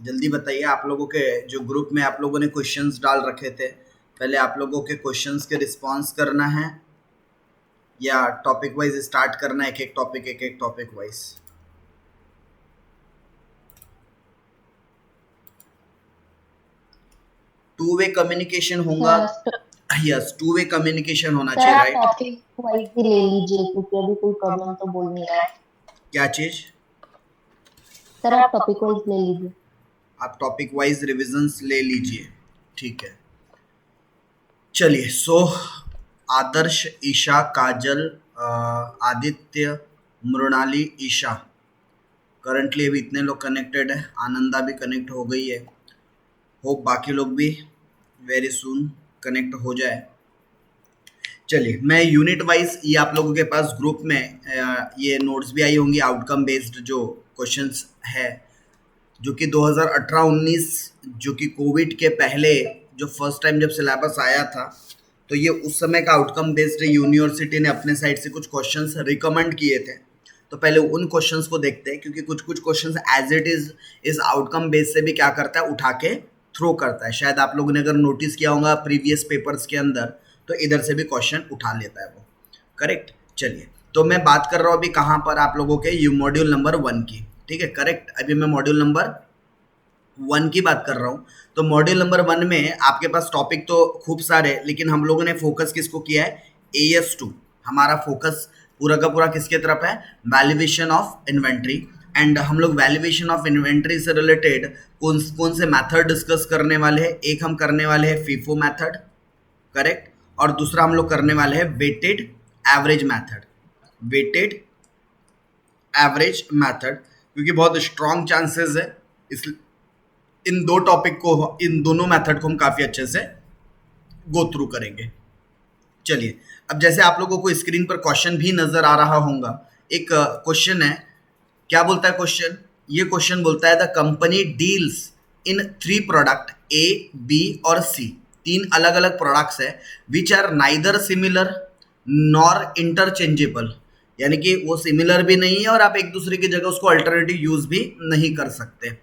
जल्दी बताइए। आप लोगों के जो ग्रुप में आप लोगों ने क्वेश्चंस डाल रखे थे, पहले आप लोगों के क्वेश्चंस के रिस्पांस करना है या टॉपिक वाइज स्टार्ट करना है, एक एक topic wise? Two way communication होगा। Sir yes, two way communication होना सर चाहिए, आप राइट? टॉपिक वाइज ही ले लीजिए क्योंकि अभी कोई प्रॉब्लम तो बोल नहीं रहा है। क्या चीज? सर आप टॉपिक वाइज ले लीजिए। आप टॉपिक वाइज रिविजन्स ले लीजिए, ठीक है। चलिए, आदर्श, ईशा, काजल, आदित्य, मृणाली, ईशा, करंटली अभी इतने लोग कनेक्टेड है। आनंदा भी कनेक्ट हो गई है। होप बाकी लोग भी वेरी सुन कनेक्ट हो जाए। चलिए, मैं यूनिट वाइज, ये आप लोगों के पास ग्रुप में ये नोट्स भी आई होंगी, आउटकम बेस्ड जो क्वेश्चंस है, जो कि 2018-19, जो कि कोविड के पहले जो फर्स्ट टाइम जब सिलेबस आया था, तो ये उस समय का आउटकम बेस्ड यूनिवर्सिटी ने अपने साइड से कुछ क्वेश्चंस रिकमेंड किए थे। तो पहले उन क्वेश्चंस को देखते हैं, क्योंकि कुछ कुछ क्वेश्चंस एज इट इज इस आउटकम बेस से भी क्या करता है, उठा के थ्रो करता है। शायद आप लोगों ने अगर नोटिस किया होगा प्रीवियस पेपर्स के अंदर, तो इधर से भी क्वेश्चन उठा लेता है वो। करेक्ट। चलिए, तो मैं बात कर रहा हूँ अभी कहाँ पर, आप लोगों के यू मॉड्यूल नंबर 1 की। ठीक है, करेक्ट। अभी मैं मॉड्यूल नंबर 1 की बात कर रहा हूँ। तो मॉड्यूल नंबर 1 में आपके पास टॉपिक तो खूब सारे, लेकिन हम लोगों ने फोकस किसको किया है? AS2। हमारा फोकस पूरा का पूरा किसके तरफ है? Valuation of inventory. एंड हम लोग वैल्यूएशन ऑफ इन्वेंट्री से रिलेटेड कौन कौन से मेथड डिस्कस करने वाले हैं? एक हम करने वाले हैं फीफो मेथड, करेक्ट। और दूसरा हम लोग करने वाले हैं weighted average method. Weighted average method, क्योंकि बहुत स्ट्रॉन्ग चांसेस है इस इन दो टॉपिक को, इन दोनों मेथड को हम काफ़ी अच्छे से गो थ्रू करेंगे। चलिए, अब जैसे आप लोगों को स्क्रीन पर क्वेश्चन भी नजर आ रहा होगा, एक क्वेश्चन है। क्या बोलता है क्वेश्चन? ये क्वेश्चन बोलता है the company deals in 3 product A, B और सी। 3 अलग अलग प्रोडक्ट्स है which are neither similar nor interchangeable, यानी कि वो सिमिलर भी नहीं है और आप एक दूसरे की जगह उसको अल्टरनेटिव यूज भी नहीं कर सकते।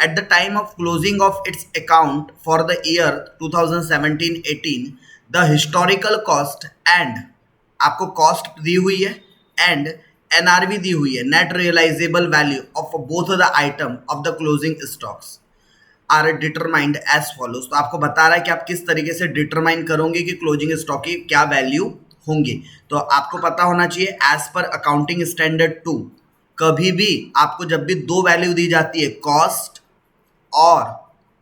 At the time of closing of its account for the year 2017-18, the historical cost and आपको कॉस्ट दी हुई है एंड NRV दी हुई है, net realisable value of both the item of the closing stocks are determined as follows. तो आपको बता रहा है कि आप किस तरीके से डिटरमाइन करोगे कि क्लोजिंग स्टॉक की क्या वैल्यू होंगी। तो आपको पता होना चाहिए एज पर अकाउंटिंग स्टैंडर्ड 2, कभी भी आपको जब भी दो वैल्यू दी जाती है, कॉस्ट और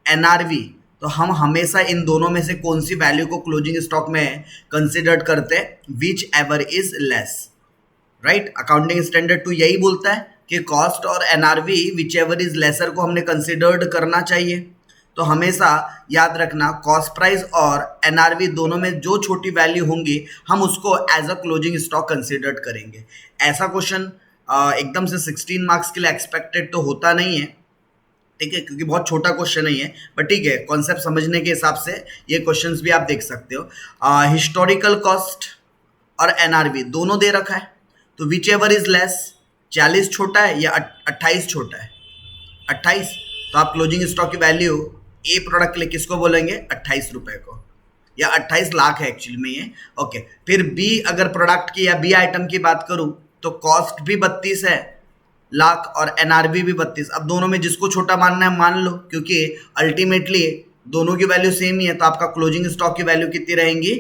NRV, तो हम हमेशा इन दोनों में से कौन सी वैल्यू को क्लोजिंग स्टॉक में कंसिडर करते हैं? Which ever is less, right. Accounting standard 2 यही बोलता है कि कॉस्ट और NRV which ever is lesser को हमने कंसिडर्ड करना चाहिए। तो हमेशा याद रखना, कॉस्ट प्राइस और NRV दोनों में जो छोटी वैल्यू होंगी हम उसको as a closing stock considered करेंगे। ऐसा क्वेश्चन एकदम से 16 मार्क्स के लिए एक्सपेक्टेड तो होता नहीं है, ठीक है, क्योंकि बहुत छोटा क्वेश्चन नहीं है, बट ठीक है, कॉन्सेप्ट समझने के हिसाब से ये क्वेश्चंस भी आप देख सकते हो। हिस्टोरिकल कॉस्ट और NRV दोनों दे रखा है, तो विच एवर इज लेस, 40 छोटा है या 28 छोटा है? 28। तो आप क्लोजिंग स्टॉक की वैल्यू ए प्रोडक्ट के लिए किसको बोलेंगे? 28 रुपए को, या 28 लाख है एक्चुअली में ये। ओके, फिर बी अगर प्रोडक्ट की या बी आइटम की बात करूं, तो कॉस्ट भी 32 है लाख और NRV भी 32। अब दोनों में जिसको छोटा मानना है मान लो, क्योंकि अल्टीमेटली दोनों की वैल्यू सेम ही है। तो आपका क्लोजिंग स्टॉक की वैल्यू कितनी रहेंगी?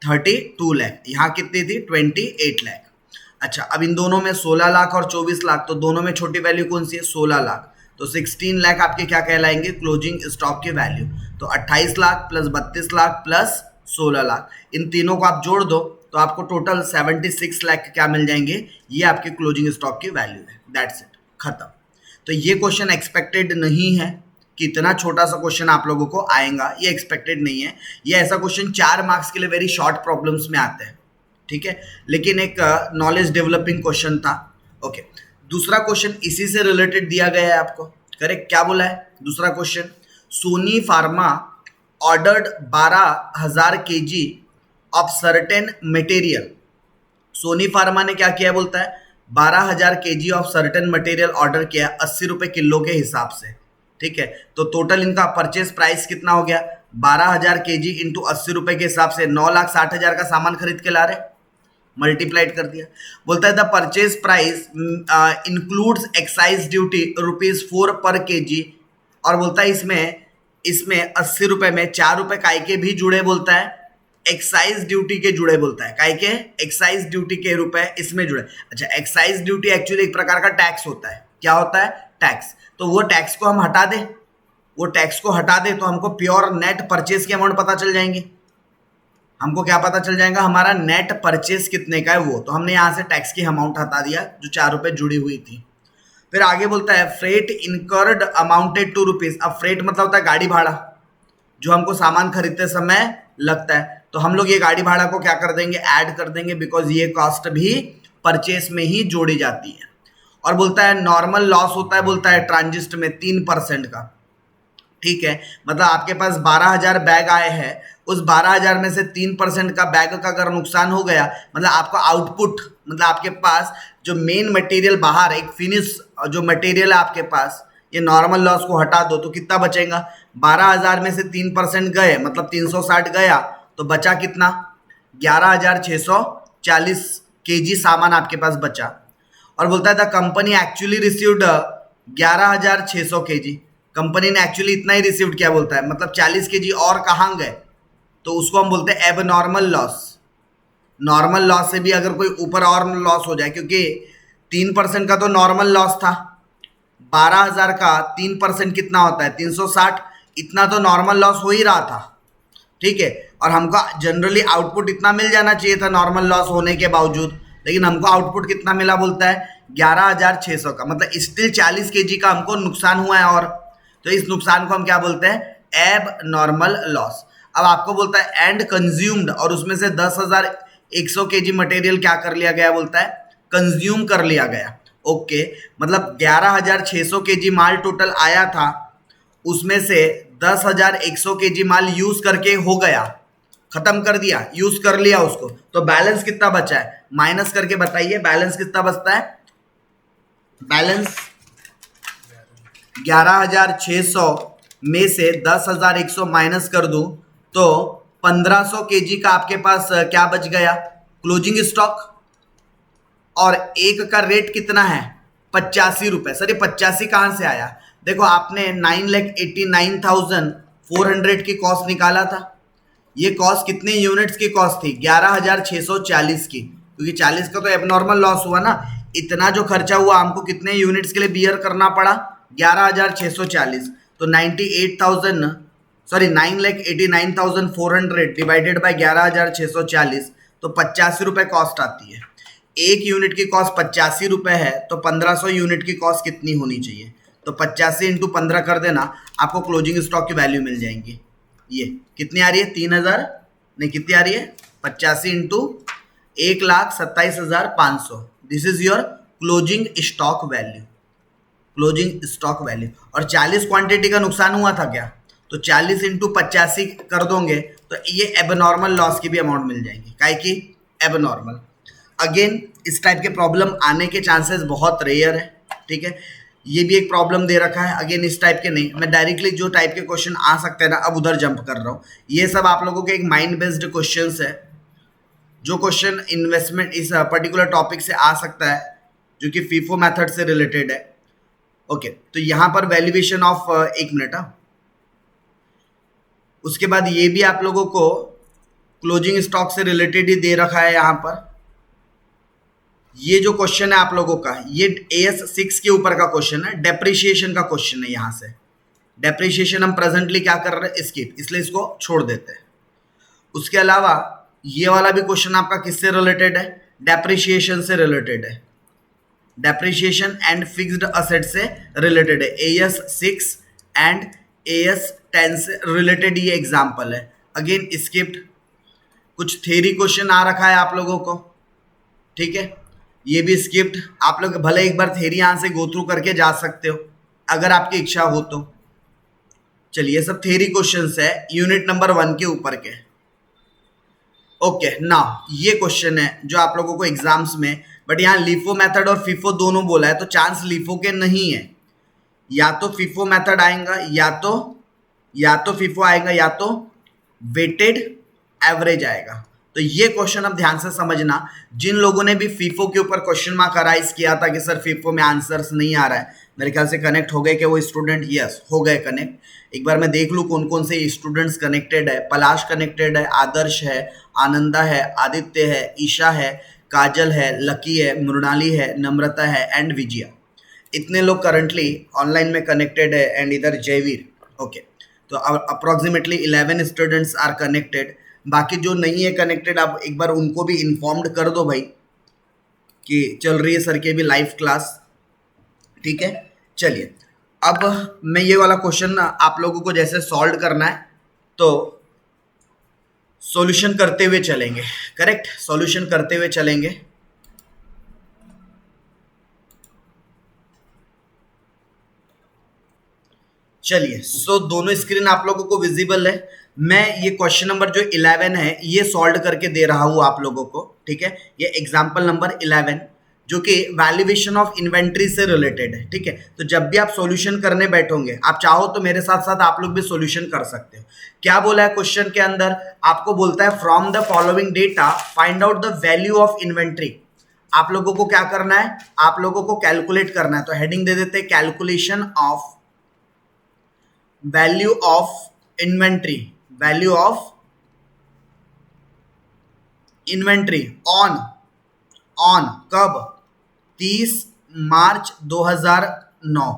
32 लाख। यहाँ कितनी थी? 28 लाख। अच्छा, अब इन दोनों में 16 लाख और 24 लाख, तो दोनों में छोटी वैल्यू कौन सी है? 16 लाख। तो 16 लाख आपके क्या कहलाएंगे? क्लोजिंग स्टॉक की वैल्यू। तो 28 लाख प्लस 32 लाख प्लस 16 लाख, इन तीनों को आप जोड़ दो तो आपको टोटल 76 लाख क्या मिल जाएंगे? ये आपके क्लोजिंग स्टॉक की वैल्यू है। दैट्स इट, खत्म। तो ये क्वेश्चन एक्सपेक्टेड नहीं है कि इतना छोटा सा क्वेश्चन आप लोगों को आएगा, ये एक्सपेक्टेड नहीं है। ये ऐसा क्वेश्चन 4 मार्क्स के लिए वेरी शॉर्ट प्रॉब्लम्स में आते हैं, ठीक है, लेकिन एक नॉलेज डेवलपिंग क्वेश्चन था। ओके, दूसरा क्वेश्चन इसी से रिलेटेड दिया गया है आपको, करेक्ट। क्या बोला है दूसरा question? Sony Pharma ordered 12,000 kg of certain material. Sony Pharma ने क्या किया बोलता है? 12,000 kg of certain material order किया 80 रुपए किलो के हिसाब से, ठीक है, तो टोटल इनका परचेज प्राइस कितना हो गया, 12,000 केजी इंटू 80 रुपए के हिसाब से 9,60,000 का सामान खरीद के ला रहे, मल्टीप्लाइड कर दिया। बोलता है the purchase price includes excise duty ₹4 पर केजी, और बोलता है इसमें 80 रुपए में 4 रुपए काय के भी जुड़े, बोलता है एक्साइज ड्यूटी के जुड़े, बोलता है काय के एक्साइज ड्यूटी के रुपए इसमें जुड़े। अच्छा, एक्साइज ड्यूटी एक्चुअली एक प्रकार का टैक्स होता है, क्या होता है, टैक्स। तो वो टैक्स को हम हटा दें, वो टैक्स को हटा दे तो हमको प्योर नेट परचेज के अमाउंट पता चल जाएंगे। हमको क्या पता चल जाएगा, हमारा नेट परचेज कितने का है वो। तो हमने यहाँ से टैक्स की अमाउंट हटा दिया जो 4 रुपए जुड़ी हुई थी। फिर आगे बोलता है फ्रेट इनकर्ड अमाउंटेड ₹2। अब फ्रेट मतलब होता है गाड़ी भाड़ा, जो हमको सामान खरीदते समय लगता है। तो हम लोग ये गाड़ी भाड़ा को क्या कर देंगे, ऐड कर देंगे, बिकॉज ये कॉस्ट भी परचेस में ही जोड़ी जाती है। और बोलता है नॉर्मल लॉस होता है, बोलता है ट्रांजिस्ट में 3% का, ठीक है। मतलब आपके पास 12,000 बैग आए हैं, उस 12,000 में से 3% का बैग का अगर नुकसान हो गया, मतलब आपका आउटपुट, मतलब आपके पास जो मेन मटेरियल बाहर एक फिनिश जो मटेरियल है आपके पास, ये नॉर्मल लॉस को हटा दो तो कितना बचेगा, 12,000 में से 3% गए, मतलब 360 गया, तो बचा कितना, 11,640 केजी सामान आपके पास बचा। और बोलता है the company actually received 11,600 KG, company ने एक्चुअली इतना ही रिसीव्ड किया, बोलता है मतलब 40 केजी और कहाँ गए, तो उसको हम बोलते हैं एब नॉर्मल लॉस। नॉर्मल लॉस से भी अगर कोई ऊपर और लॉस हो जाए, क्योंकि 3% का तो नॉर्मल लॉस था, 12,000 का 3% कितना होता है, 360, इतना तो नॉर्मल लॉस हो ही रहा था, ठीक है। और हमको जनरली आउटपुट इतना मिल जाना चाहिए था नॉर्मल लॉस होने के बावजूद, लेकिन हमको आउटपुट कितना मिला, बोलता है 11,600 का, मतलब स्टिल 40 केजी का हमको नुकसान हुआ है। और तो इस नुकसान को हम क्या बोलते हैं, एब नॉर्मल लॉस। अब आपको बोलता है एंड कंज्यूम्ड, और उसमें से 10,100 केजी मटेरियल क्या कर लिया गया, बोलता है कंज्यूम कर लिया गया, ओके। मतलब 11,600 केजी माल टोटल आया था, उसमें से 10,100 केजी माल यूज करके हो गया, खत्म कर दिया, यूज कर लिया उसको, तो बैलेंस कितना बचा है, माइनस करके बताइए बैलेंस कितना बचता है। बैलेंस 11,600 में से 10,100 माइनस कर दूं तो 1,500 केजी का आपके पास क्या बच गया, क्लोजिंग स्टॉक। और एक का रेट कितना है, 85 रुपए। सर ये 85 कहाँ से आया, देखो आपने 9,89,400 की कॉस्ट निकाला था, ये कॉस्ट कितने यूनिट्स की कॉस्ट थी, 11,640 की, क्योंकि 40 का तो एबनॉर्मल लॉस हुआ ना, इतना जो खर्चा हुआ हमको कितने यूनिट्स के लिए बियर करना पड़ा, 11,640। तो 9,89,400 डिवाइडेड बाय 11,640, तो 85 रुपए कॉस्ट आती है। एक यूनिट की कॉस्ट 85 रुपए है, तो 1,500 यूनिट की कॉस्ट कितनी होनी चाहिए, तो 85 इंटू 15 कर देना, आपको क्लोजिंग स्टॉक की वैल्यू मिल जाएंगी। ये कितनी आ रही है, 3,000 नहीं, कितनी आ रही है, 85 into 1,27,500, this is your closing stock value, closing stock value. और 40 क्वांटिटी का नुकसान हुआ था क्या, तो 40 इंटू 85 कर दोगे तो ये एबनॉर्मल लॉस की भी अमाउंट मिल जाएंगी, काहे की एबनॉर्मल। अगेन इस टाइप के प्रॉब्लम आने के चांसेस बहुत रेयर है, ठीक है। ये भी एक प्रॉब्लम दे रखा है, अगेन इस टाइप के नहीं, मैं डायरेक्टली जो टाइप के क्वेश्चन आ सकते हैं ना अब उधर जंप कर रहा हूँ। ये सब आप लोगों के एक माइंड बेस्ड क्वेश्चंस है, जो क्वेश्चन इन्वेस्टमेंट इस पर्टिकुलर टॉपिक से आ सकता है, जो कि फीफो मेथड से रिलेटेड है, ओके। तो यहाँ पर वैल्यूएशन ऑफ, एक मिनट, उसके बाद ये भी आप लोगों को क्लोजिंग स्टॉक से रिलेटेड ही दे रखा है। यहाँ पर ये जो क्वेश्चन है आप लोगों का, ये AS 6 के ऊपर का क्वेश्चन है, डेप्रिशिएशन का क्वेश्चन है। यहाँ से डेप्रिशिएशन हम प्रेजेंटली क्या कर रहे हैं, स्किप, इसलिए इसको छोड़ देते हैं। उसके अलावा ये वाला भी क्वेश्चन आपका किससे रिलेटेड है, डेप्रिशिएशन से रिलेटेड है, डेप्रिशिएशन एंड फिक्स्ड असेट से रिलेटेड है। AS 6 एंड AS 10 से रिलेटेड ये एग्जाम्पल है। अगेन स्किप्ड, कुछ थ्योरी क्वेश्चन आ रखा है आप लोगों को, ठीक है, ये भी स्किप्ड। आप लोग भले एक बार थ्योरी यहाँ से गो थ्रू करके जा सकते हो अगर आपकी इच्छा हो तो। चलिए सब थ्योरी क्वेश्चंस है यूनिट नंबर 1 के ऊपर के, ओके। ना ये क्वेश्चन है जो आप लोगों को एग्जाम्स में, बट यहाँ लिफो मेथड और फीफो दोनों बोला है, तो चांस लिफो के नहीं है, या तो फीफो मेथड आएगा, या तो फीफो आएगा, या तो वेटेड एवरेज आएगा। तो ये क्वेश्चन अब ध्यान से समझना। जिन लोगों ने भी फीफो के ऊपर क्वेश्चन मार्क अराइज किया था कि सर फीफो में आंसर्स नहीं आ रहा है, मेरे ख्याल से कनेक्ट हो गए कि वो स्टूडेंट? यस, हो गए कनेक्ट। एक बार मैं देख लूं कौन कौन से स्टूडेंट्स कनेक्टेड है। पलाश कनेक्टेड है, आदर्श है, आनंदा है, आदित्य है, ईशा है, काजल है, लकी है, मृणाली है, नम्रता है एंड विजया। इतने लोग करंटली ऑनलाइन में कनेक्टेड है एंड इधर जयवीर। ओके, तो अप्रोक्सीमेटली 11 स्टूडेंट्स आर कनेक्टेड। बाकी जो नहीं है कनेक्टेड, आप एक बार उनको भी इन्फॉर्म्ड कर दो भाई कि चल रही है सर के भी लाइव क्लास। ठीक है, चलिए अब मैं ये वाला क्वेश्चन आप लोगों को जैसे सॉल्व करना है तो सॉल्यूशन करते हुए चलेंगे। करेक्ट, सॉल्यूशन करते हुए चलेंगे। चलिए, सो दोनों स्क्रीन आप लोगों को विजिबल है। मैं ये क्वेश्चन नंबर जो 11 है ये सॉल्व करके दे रहा हूं आप लोगों को। ठीक है, ये एग्जाम्पल नंबर 11 जो कि वैल्यूएशन ऑफ इन्वेंट्री से रिलेटेड है। ठीक है, तो जब भी आप सॉल्यूशन करने बैठोगे, आप चाहो तो मेरे साथ साथ आप लोग भी सॉल्यूशन कर सकते हो। क्या बोला है क्वेश्चन के अंदर? आपको बोलता है from the following data find out the value of inventory. आप लोगों को क्या करना है? आप लोगों को कैलकुलेट करना है। तो हेडिंग दे देते हैं calculation of value of inventory, value of inventory on कब? 30 मार्च 2009।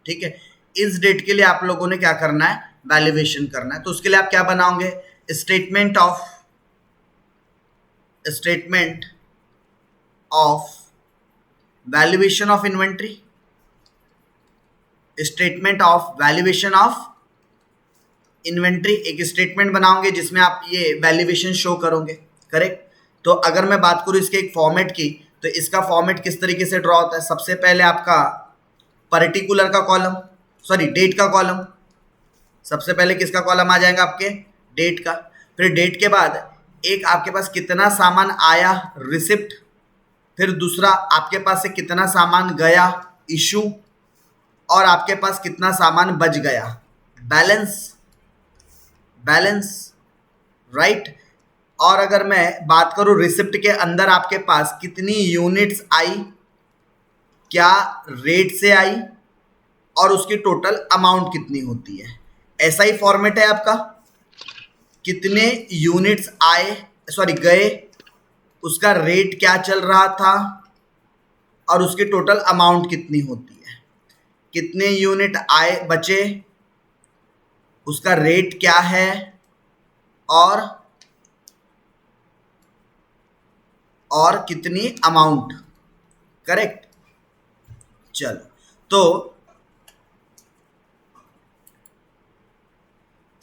ठीक है, इस डेट के लिए आप लोगों ने क्या करना है? वैल्यूएशन करना है। तो उसके लिए आप क्या बनाओगे? Statement of valuation of inventory, statement of valuation of inventory. एक स्टेटमेंट बनाओगे जिसमें आप ये वैल्यूएशन शो करोगे। करेक्ट। तो अगर मैं बात करूं इसके एक फॉर्मेट की, तो इसका फॉर्मेट किस तरीके से ड्रॉ होता है? सबसे पहले आपका पर्टिकुलर का कॉलम, सॉरी डेट का कॉलम। सबसे पहले किसका कॉलम आ जाएगा? आपके डेट का। फिर डेट के बाद एक आपके पास कितना सामान आया, रिसिप्ट। फिर दूसरा आपके पास से कितना सामान गया, इशू। और आपके पास कितना सामान बच गया, बैलेंस। राइट। और अगर मैं बात करूं रिसिप्ट के अंदर आपके पास कितनी यूनिट्स आई, क्या रेट से आई, और उसकी टोटल अमाउंट कितनी होती है। ऐसा ही फॉर्मेट है आपका। कितने यूनिट्स आए, सॉरी गए, उसका रेट क्या चल रहा था, और उसकी टोटल अमाउंट कितनी होती है। कितने यूनिट आए, बचे, उसका रेट क्या है, और कितनी अमाउंट। करेक्ट। चलो, तो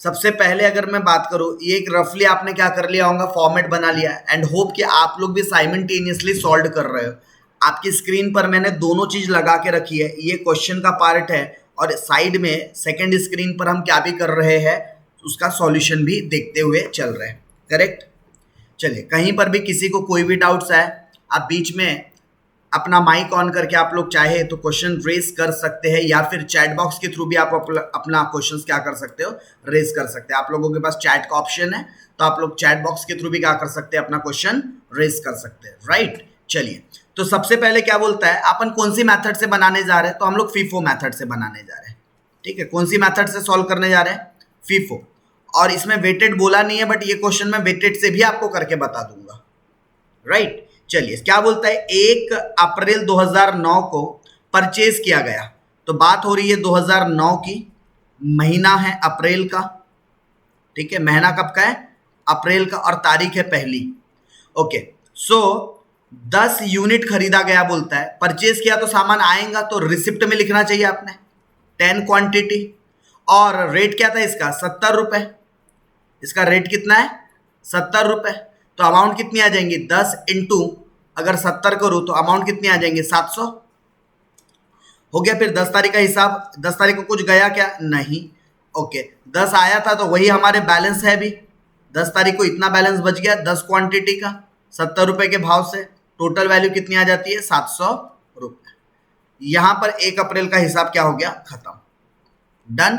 सबसे पहले अगर मैं बात करूं, ये एक रफली आपने क्या कर लिया होगा, फॉर्मेट बना लिया। एंड होप कि आप लोग भी साइमल्टेनियसली सॉल्व कर रहे हो। आपकी स्क्रीन पर मैंने दोनों चीज लगा के रखी है। ये क्वेश्चन का पार्ट है और साइड में सेकंड स्क्रीन पर हम क्या भी कर रहे हैं, उसका सॉल्यूशन भी देखते हुए चल रहे हैं। करेक्ट। चलिए, कहीं पर भी किसी को कोई भी डाउट्स है, आप बीच में अपना माइक ऑन करके आप लोग चाहे तो क्वेश्चन रेज कर सकते हैं, या फिर चैट बॉक्स के थ्रू भी आप अपना क्वेश्चंस क्या कर सकते हो, रेज कर सकते हैं। आप लोगों के पास चैट का ऑप्शन है, तो आप लोग चैट बॉक्स के थ्रू भी क्या कर सकते हैं, अपना क्वेश्चन रेज कर सकते हैं। राइट। चलिए, तो सबसे पहले क्या बोलता है, अपन कौन सी मेथड से बनाने जा रहे हैं? तो हम लोग फीफो मेथड से बनाने जा रहे हैं। ठीक है, कौन सी मेथड से सॉल्व करने जा रहे हैं? फीफो। और इसमें वेटेड बोला नहीं है, बट ये क्वेश्चन मैं वेटेड से भी आपको करके बता दूंगा। राइट। चलिए, क्या बोलता है, 1 अप्रैल 2009 को परचेज किया गया। तो बात हो रही है 2009 की, महीना है अप्रैल का। ठीक है, महीना कब का है? अप्रैल का, और तारीख है पहली। ओके, सो 10 यूनिट खरीदा गया बोलता है। परचेज किया तो सामान आएगा, तो रिसिप्ट में लिखना चाहिए आपने 10 क्वांटिटी। और रेट क्या था इसका? 70 रुपए। इसका रेट कितना है? 70 रुपए। तो अमाउंट कितनी आ जाएंगी? 10 इंटू अगर 70 करूं तो अमाउंट कितनी आ जाएंगे? 700 हो गया। फिर 10 तारीख का हिसाब, 10 तारीख को कुछ गया क्या? नहीं। ओके, 10 आया था तो वही हमारे बैलेंस है भी। 10 तारीख को इतना बैलेंस बच गया 10 क्वांटिटी का, 70 रुपए के भाव से। टोटल वैल्यू कितनी आ जाती है? 700 रुपए। यहां पर 1 अप्रैल का हिसाब क्या हो गया, खत्म, डन।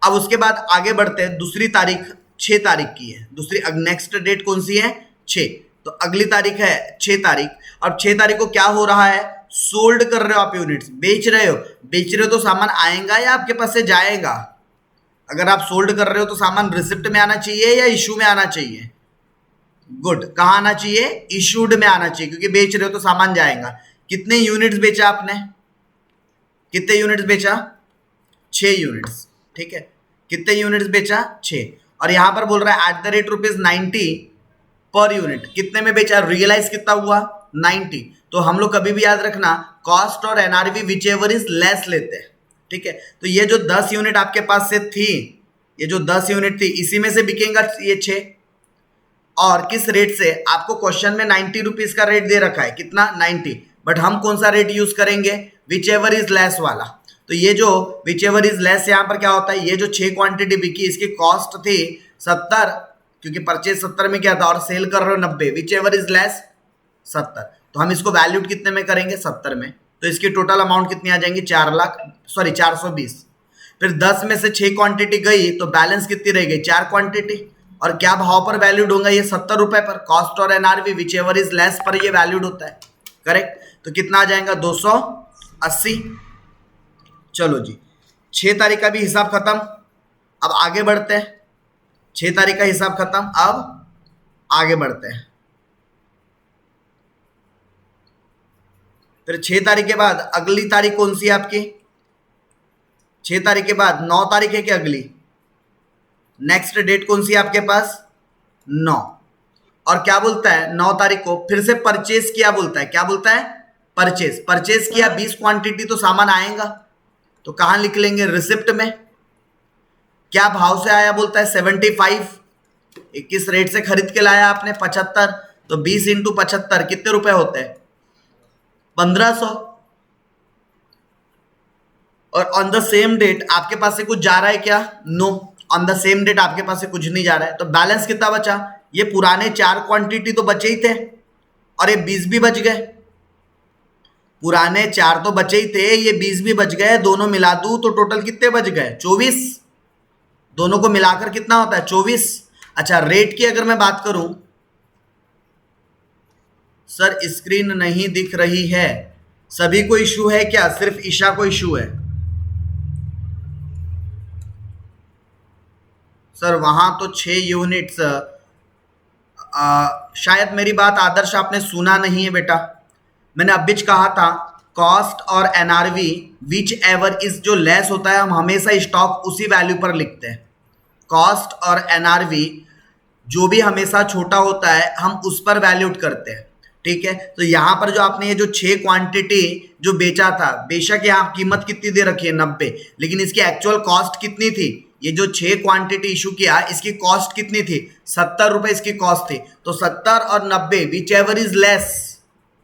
अब उसके बाद आगे बढ़ते हैं, दूसरी तारीख 6 तारीख की है, दूसरी नेक्स्ट डेट कौन सी है, 6। तो अगली तारीख है 6 तारीख। अब 6 तारीख को क्या हो रहा है, सोल्ड कर रहे हो आप यूनिट्स, बेच रहे हो, बेच रहे हो तो सामान आएगा या आपके पास से जाएगा। अगर आप सोल्ड कर रहे हो तो सामान रिसिप्ट में आना चाहिए या इशू में आना चाहिए, गुड, कहाँ आना चाहिए, इशूड में आना चाहिए, क्योंकि बेच रहे हो तो सामान जाएगा। कितने यूनिट्स बेचा आपने, कितने यूनिट्स बेचा, 6 यूनिट्स, ठीक है, कितने यूनिट्स बेचा, 6। और यहां पर बोल रहा है @90 पर यूनिट, कितने में बेचा, रियलाइज कितना हुआ, 90। तो हम लोग कभी भी याद रखना, कॉस्ट और NRV which ever is less लेते हैं, ठीक है। तो ये जो 10 यूनिट आपके पास से थी, ये जो 10 यूनिट थी, इसी में से बिकेगा ये 6। और किस रेट से, आपको क्वेश्चन में 90 रुपीज का रेट दे रखा है, कितना, 90, बट हम कौन सा रेट यूज करेंगे, विच एवर इज लेस वाला। तो ये जो विच एवर इज लेस, यहाँ पर क्या होता है, ये जो 6 क्वांटिटी बिकी, इसकी कॉस्ट थी 70, क्योंकि परचेज 70 में क्या था, और सेल कर रहे हो 90, विच एवर इज लेस 70। तो हम इसको वैल्यूड कितने में करेंगे, 70 में। तो इसकी टोटल अमाउंट कितनी आ जाएंगी, 420। फिर 10 में से 6 क्वांटिटी गई, तो बैलेंस कितनी रह गई, 4 क्वांटिटी। और क्या भाव पर वैल्यूड होगा, ये 70 रुपए पर, कॉस्ट और NRV which ever is less पर ये वैल्यूड होता है, करेक्ट। तो कितना आ जाएगा, 280। चलो जी, 6 तारीख का भी हिसाब खत्म। अब आगे बढ़ते हैं, 6 तारीख का हिसाब खत्म, अब आगे बढ़ते हैं। फिर 6 तारीख के बाद अगली तारीख कौन सी है आपकी, 6 तारीख के बाद 9 तारीख है क्या अगली, नेक्स्ट डेट कौन सी है आपके पास, 9। और क्या बोलता है, 9 तारीख को फिर से परचेज किया बोलता है, क्या बोलता है, परचेज किया 20 क्वांटिटी, तो सामान आएगा, तो कहां लिख लेंगे, रिसिप्ट में। क्या भाव से आया बोलता है, 75। किस रेट से खरीद के लाया आपने, 75, तो 20 इंटू 75 कितने रुपए होते हैं, 1500। और ऑन द सेम डेट आपके पास से कुछ जा रहा है क्या, no, on the same date आपके पास से कुछ नहीं जा रहा है। तो बैलेंस कितना बचा, ये पुराने 4 क्वांटिटी तो बचे ही थे, और ये 20 भी बच गए, पुराने 4 तो बचे ही थे, ये 20 भी बच गए, दोनों मिला दूं तो टोटल कितने बच गए, 24। दोनों को मिलाकर कितना होता है, 24। अच्छा, रेट की अगर मैं बात करूं, सर स्क्रीन नहीं दिख रही है, सभी को इशू है क्या, सिर्फ ईशा को इशू है, सर वहां तो 6 यूनिट्स, शायद मेरी बात आदर्श आपने सुना नहीं है बेटा, मैंने अभी कहा था कॉस्ट और एनआरवी विच एवर इज जो लेस होता है, हम हमेशा स्टॉक उसी वैल्यू पर लिखते हैं। कॉस्ट और एनआरवी जो भी हमेशा छोटा होता है, हम उस पर वैल्यूड करते हैं, ठीक है। तो यहाँ पर जो आपने ये जो 6 क्वांटिटी जो बेचा था, बेशक यहाँ कीमत कितनी दे रखी है, 90, लेकिन इसकी एक्चुअल कॉस्ट कितनी थी, ये जो 6 क्वांटिटी इशू किया, इसकी कॉस्ट कितनी थी, 70 रुपए इसकी कॉस्ट थी। तो 70 और 90 whichever is less,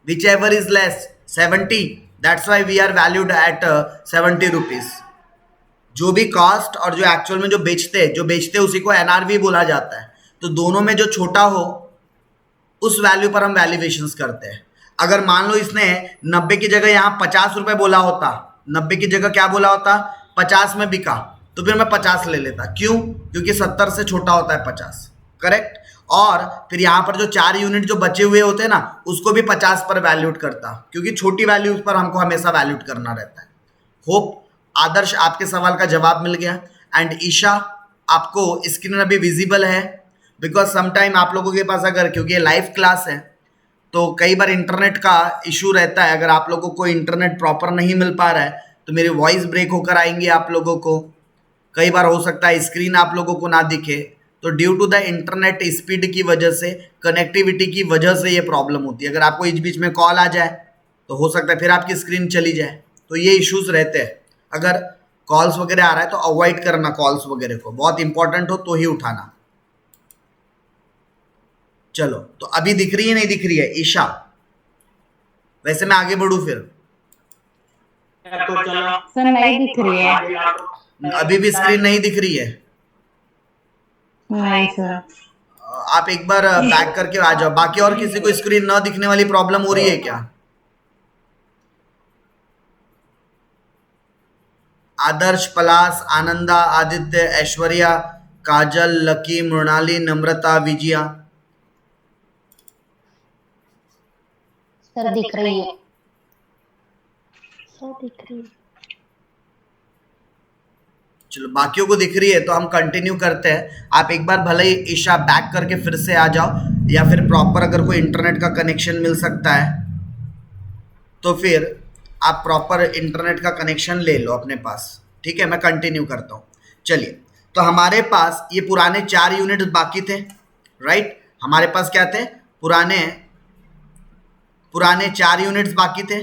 whichever is less 70, that's why we are valued at 70 rupees. जो भी कॉस्ट और जो एक्चुअल में जो बेचते उसी को एनआरवी बोला जाता है। तो दोनों में जो छोटा हो उस वैल्यू पर हम वैल्यूएशंस करते हैं। अगर मान लो इसने 90 की जगह यहाँ 50 रुपए बोला होता, 90 की जगह क्या बोला होता, 50 में बिका, तो फिर मैं 50 ले लेता, क्यों, क्योंकि 70 से छोटा होता है 50, करेक्ट। और फिर यहाँ पर जो 4 यूनिट जो बचे हुए होते हैं ना, उसको भी 50 पर वैल्यूड करता, क्योंकि छोटी वैल्यूज पर हमको हमेशा वैल्यूड करना रहता है। होप आदर्श आपके सवाल का जवाब मिल गया। एंड ईशा, आपको स्क्रीन अभी विजिबल है, बिकॉज समटाइम आप लोगों के पास अगर, क्योंकि ये लाइव क्लास है तो कई बार इंटरनेट का इशू रहता है, अगर आप लोगों को इंटरनेट प्रॉपर नहीं मिल पा रहा है तो मेरी वॉइस ब्रेक होकर आएंगी आप लोगों को, कई बार हो सकता है स्क्रीन आप लोगों को ना दिखे, तो due to the internet speed की वजह से, कनेक्टिविटी की वजह से ये प्रॉब्लम होती है। अगर आपको बीच बीच में कॉल आ जाए तो हो सकता है फिर आपकी स्क्रीन चली जाए, तो ये इश्यूज रहते हैं। अगर कॉल्स वगैरह आ रहा है तो अवॉइड करना कॉल्स वगैरह को, बहुत इंपॉर्टेंट हो तो ही उठाना। चलो, तो अभी दिख रही है नहीं दिख रही है ईशा, वैसे मैं आगे बढ़ू फिर, तो चलो सर, नहीं दिख रही है, अभी भी स्क्रीन नहीं दिख रही है, नहीं सर। आप एक बार बैक करके आ जाओ। बाकी और किसी को स्क्रीन ना दिखने वाली प्रॉब्लम हो रही है क्या? आदर्श, पलाश, आनंदा, आदित्य, ऐश्वर्या, काजल, लकी, मृणाली, नम्रता, विजया। सर दिख रही है, सर दिख रही है। चलो बाकियों को दिख रही है तो हम कंटिन्यू करते हैं। आप एक बार भले ही ईशा बैक करके फिर से आ जाओ, या फिर प्रॉपर अगर कोई इंटरनेट का कनेक्शन मिल सकता है तो फिर आप प्रॉपर इंटरनेट का कनेक्शन ले लो अपने पास। ठीक है, मैं कंटिन्यू करता हूँ। चलिए, तो हमारे पास ये पुराने 4 यूनिट बाकी थे, राइट। हमारे पास क्या थे, पुराने 4 यूनिट्स बाकी थे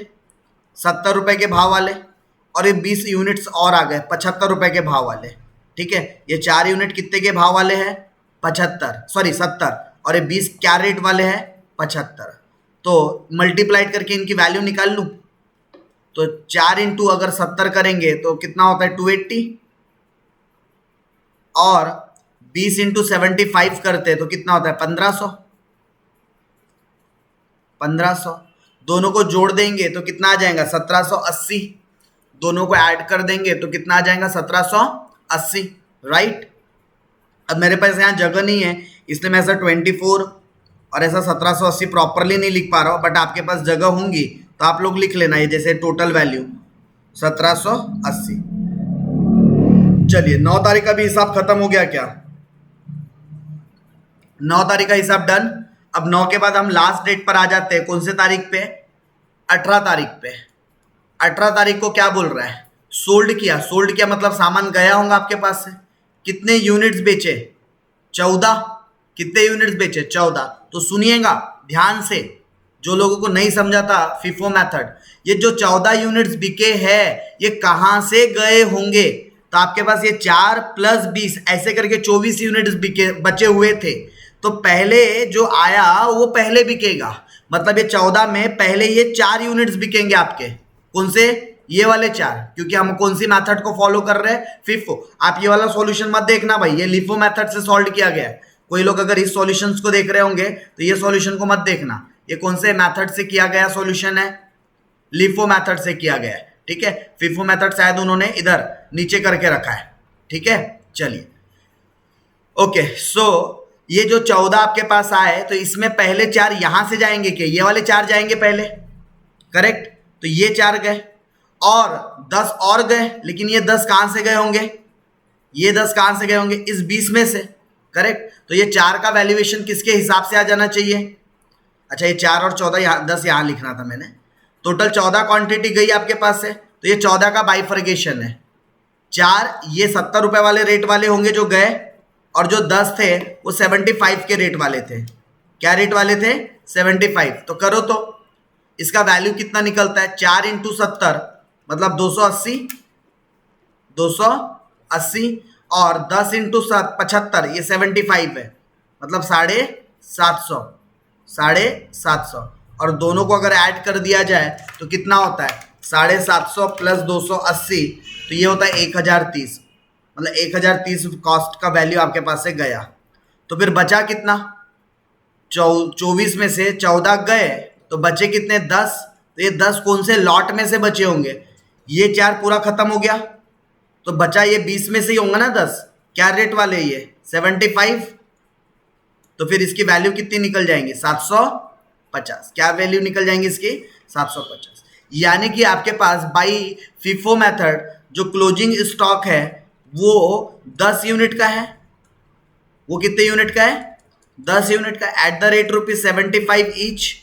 70 रुपए के भाव वाले, और ये 20 यूनिट्स और आ गए 75 रुपए के भाव वाले। ठीक है, ये 4 यूनिट कितने के भाव वाले हैं, 70, और ये 20 क्या रेट वाले हैं, 75। तो मल्टीप्लाइड करके इनकी वैल्यू निकाल लूं, तो 4 इंटू अगर 70 करेंगे तो कितना होता है 280, और 20 इंटू 75 करते तो कितना होता है 1500। दोनों को जोड़ देंगे तो कितना आ जाएगा 1780। दोनों को ऐड कर देंगे तो कितना आ जाएगा 1780, राइट। अब मेरे पास यहाँ जगह नहीं है, इसलिए मैं ऐसा 24 और ऐसा 1780 प्रॉपरली नहीं लिख पा रहा हूँ, बट आपके पास जगह होंगी तो आप लोग लिख लेना, ये जैसे टोटल वैल्यू 1780। चलिए 9 तारीख का भी हिसाब खत्म हो गया क्या, 9 तारीख का हिसाब डन। अब 9 के बाद हम लास्ट डेट पर आ जाते हैं, कौन से तारीख पे, 18 तारीख पे। 18 तारीख को क्या बोल रहा है, सोल्ड किया मतलब सामान गया होगा आपके पास से। कितने यूनिट्स बेचे, 14। कितने यूनिट्स बेचे, 14। तो सुनिएगा ध्यान से, जो लोगों को नहीं समझा था फीफो मेथड, ये जो 14 यूनिट्स बिके हैं ये कहां से गए होंगे, तो आपके पास ये 4 + 20 ऐसे करके 24 यूनिट्स बिके बचे हुए थे। तो पहले जो आया वो पहले बिकेगा, मतलब ये 14 में पहले ये 4 यूनिट्स बिकेंगे आपके, कौन से, ये वाले 4, क्योंकि हम कौन सी मेथड को फॉलो कर रहे हैं, फिफो। आप ये वाला सॉल्यूशन मत देखना भाई, ये लिफो मेथड से सॉल्व किया गया है। कोई लोग अगर इस सॉल्यूशंस को देख रहे होंगे तो ये सॉल्यूशन को मत देखना, ये कौन से मेथड से किया गया सॉल्यूशन है, लिफो मेथड से किया गया है। ठीक है, फिफो मेथड शायद उन्होंने इधर नीचे करके रखा है। ठीक है, चलिए ओके। सो ये जो 14 आपके पास आए तो इसमें पहले 4 यहां से जाएंगे, क्या ये वाले 4 जाएंगे पहले, करेक्ट। तो ये 4 गए और 10 और गए, लेकिन ये 10 कहां से गए होंगे, ये 10 कहां से गए होंगे, इस 20 में से, करेक्ट। तो ये 4 का वैल्यूएशन किसके हिसाब से आ जाना चाहिए, अच्छा ये 4 और 14 10 यहां लिखना था मैंने। टोटल 14 क्वांटिटी गई आपके पास से, तो ये 14 का बाइफर्केशन है। 4 ये 70 रुपए वाले रेट वाले होंगे जो गए, और जो 10 थे वो 75 के रेट वाले थे। क्या रेट वाले थे, 75। तो करो तो इसका वैल्यू कितना निकलता है, 4 इंटू 70 मतलब 280, 280, और 10 इंटू 75 ये 75 है, मतलब 750, 750। और दोनों को अगर ऐड कर दिया जाए तो कितना होता है, 750 + 280, तो ये होता है 1030, मतलब 1030 कॉस्ट का वैल्यू आपके पास से गया। तो फिर बचा कितना, 24 में से 14 गए तो बचे कितने, 10। तो ये 10 कौन से लॉट में से बचे होंगे, ये 4 पूरा खत्म हो गया, तो बचा ये 20 में से ही होंगे ना 10, क्या रेट वाले, ये 75। तो फिर इसकी वैल्यू कितनी निकल जाएंगी, 750। क्या वैल्यू निकल जाएंगी इसकी, 750। यानी कि आपके पास बाई फीफो मेथड जो क्लोजिंग स्टॉक है वो 10 यूनिट का है। वो कितने यूनिट का है, 10 यूनिट का, at the rate ₹75 each,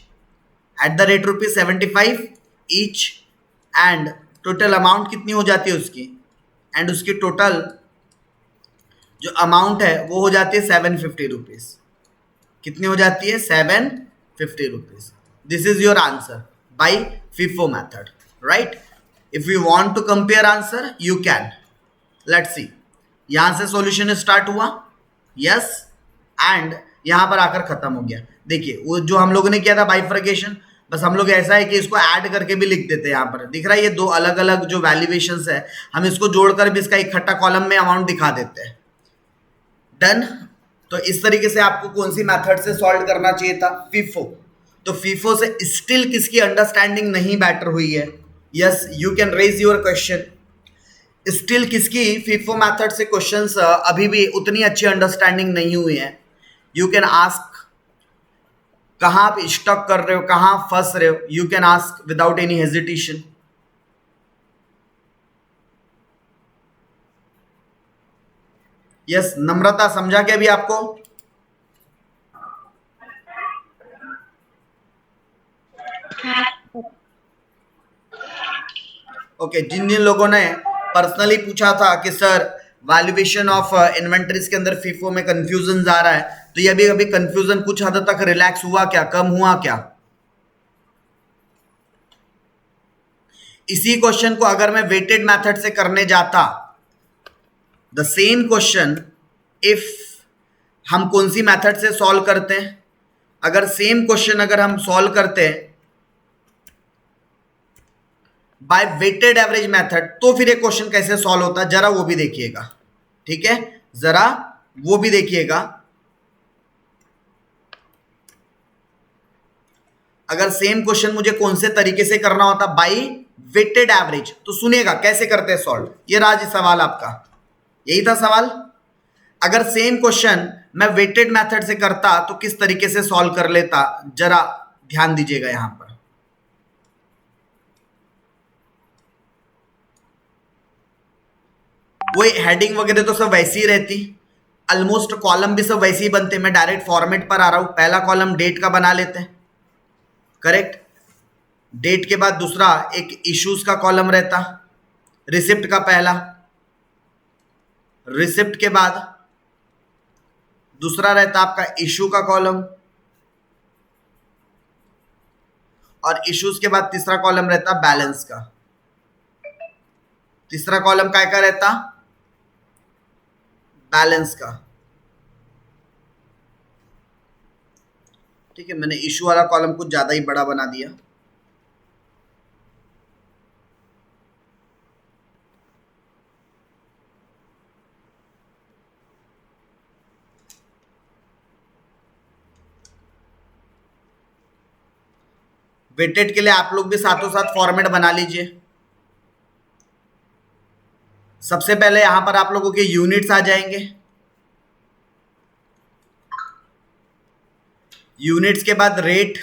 at the rate ₹75 each. And total amount कितनी हो जाती है उसकी, एंड उसकी टोटल जो अमाउंट है वो हो जाती है 750 रुपीज। कितनी हो जाती है, 750 rupees. This is your answer by FIFO method, right. If you want to compare answer you can, let's see. यहां से सॉल्यूशन स्टार्ट हुआ, यस, एंड यहां पर आकर खत्म हो गया। देखिए वो जो हम लोगों ने किया था बाइफर्केशन, बस हम लोग ऐसा है कि इसको ऐड करके भी लिख देते हैं। यहाँ पर दिख रहा है ये 2 अलग अलग जो वैल्यूएशंस है, हम इसको जोड़कर भी इसका इकट्ठा कॉलम में अमाउंट दिखा देते हैं। डन। तो इस तरीके से आपको कौन सी मेथड से सॉल्व करना चाहिए था, फीफो। तो फीफो से स्टिल किसकी अंडरस्टैंडिंग नहीं बेटर हुई है, yes, you can raise your question. Still किसकी फीफो मेथड से क्वेश्चंस अभी भी उतनी अच्छी अंडरस्टैंडिंग नहीं हुई है, यू कैन आस्क कहाँ आप स्टक कर रहे हो, कहाँ फंस रहे हो, you can ask without any hesitation. Yes Namrata, समझा क्या अभी आपको? ओके जिन जिन लोगों ने पर्सनली पूछा था कि सर वैल्यूएशन ऑफ इन्वेंटरीज के अंदर फीफो में कंफ्यूजन आ रहा है, तो ये अभी अभी कंफ्यूजन कुछ हद तक रिलैक्स हुआ क्या, कम हुआ क्या? इसी क्वेश्चन को अगर मैं वेटेड मेथड से करने जाता, द सेम क्वेश्चन इफ हम कौन सी मेथड से सॉल्व करते हैं, अगर सेम क्वेश्चन अगर हम सॉल्व करते हैं बाय वेटेड एवरेज मेथड, तो फिर ये क्वेश्चन कैसे सॉल्व होता है जरा वो भी देखिएगा, ठीक है, जरा वो भी देखिएगा। अगर सेम क्वेश्चन मुझे कौन से तरीके से करना होता बाय वेटेड एवरेज, तो सुनिएगा कैसे करते हैं सॉल्व। ये राज सवाल आपका, यही था सवाल। अगर सेम क्वेश्चन मैं वेटेड मेथड से करता तो किस तरीके से सॉल्व कर लेता, जरा ध्यान दीजिएगा यहां पर। वही हेडिंग वगैरह तो सब वैसी ही रहती, ऑलमोस्ट कॉलम भी सब वैसे ही बनते। मैं डायरेक्ट फॉर्मेट पर आ रहा हूं, पहला कॉलम डेट का बना लेते हैं, करेक्ट। डेट के बाद दूसरा एक इश्यूज का कॉलम रहता, रिसिप्ट का पहला, रिसिप्ट के बाद दूसरा रहता आपका इशू का कॉलम, और इश्यूज के बाद तीसरा कॉलम रहता बैलेंस का। तीसरा कॉलम काय का रहता, बैलेंस का, ठीक है। मैंने इशू वाला कॉलम कुछ ज्यादा ही बड़ा बना दिया। वेटेड के लिए आप लोग भी साथों साथ फॉर्मेट बना लीजिए। सबसे पहले यहां पर आप लोगों के यूनिट्स आ जाएंगे, यूनिट्स के बाद रेट,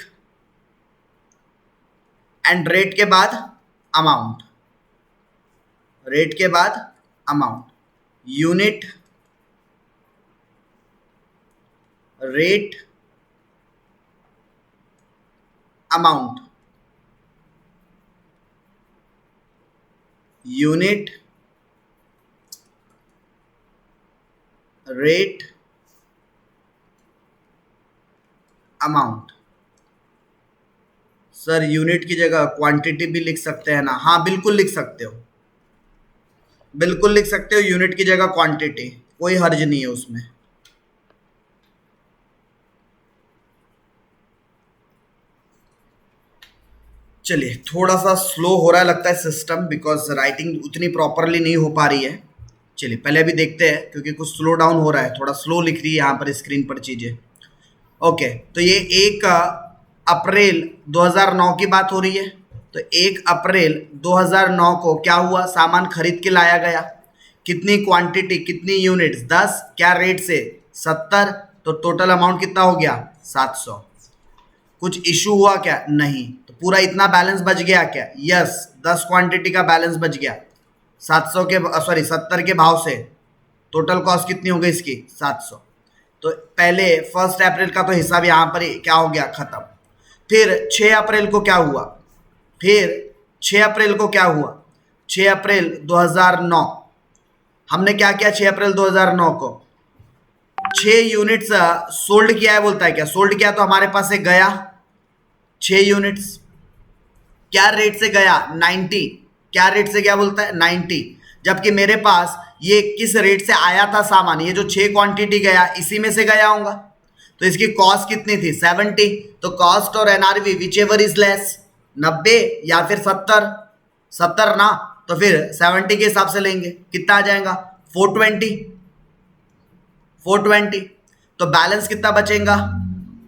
एंड रेट के बाद अमाउंट, रेट के बाद amount, unit, rate, amount, unit, rate, amount. Sir unit की जगह क्वांटिटी भी लिख सकते हैं ना? हाँ बिल्कुल लिख सकते हो, बिल्कुल लिख सकते हो, यूनिट की जगह क्वांटिटी, कोई हर्ज नहीं है उसमें। चलिए थोड़ा सा स्लो हो रहा है लगता है सिस्टम, बिकॉज राइटिंग उतनी प्रॉपरली नहीं हो पा रही है। चलिए पहले अभी देखते हैं, क्योंकि कुछ स्लो डाउन हो रहा है, थोड़ा स्लो लिख रही है यहाँ पर स्क्रीन पर चीज़ें। ओके तो ये 1 अप्रैल 2009 की बात हो रही है। तो 1 अप्रैल 2009 को क्या हुआ, सामान खरीद के लाया गया, कितनी क्वांटिटी, कितनी यूनिट्स, 10, क्या रेट से 70, तो टोटल अमाउंट कितना हो गया 700। कुछ इशू हुआ क्या? नहीं। तो पूरा इतना बैलेंस बच गया क्या? यस 10 क्वांटिटी का बैलेंस बच गया 700 के, सॉरी 70 के भाव से। टोटल कॉस्ट कितनी हो गई इसकी 700। तो पहले 1 अप्रैल का तो हिसाब यहाँ पर क्या हो गया, खत्म। फिर 6 अप्रैल को क्या हुआ, फिर 6 अप्रैल को क्या हुआ, 6 अप्रैल 2009 हमने क्या किया, 6 अप्रैल 2009 को 6 यूनिट्स सोल्ड किया है, बोलता है क्या, सोल्ड किया तो हमारे पास से गया 6 यूनिट्स, क्या रेट से गया 90, क्या रेट से क्या बोलता है 90, जबकि मेरे पास ये किस रेट से आया था सामान, ये जो 6 क्वांटिटी गया इसी में से गया होगा। तो इसकी कॉस्ट कितनी थी 70, तो कॉस्ट और NRV which ever is less, 90 या फिर 70, 70 ना, तो फिर 70 के हिसाब से लेंगे, कितना आ जाएगा 420, 420। तो बैलेंस कितना बचेगा,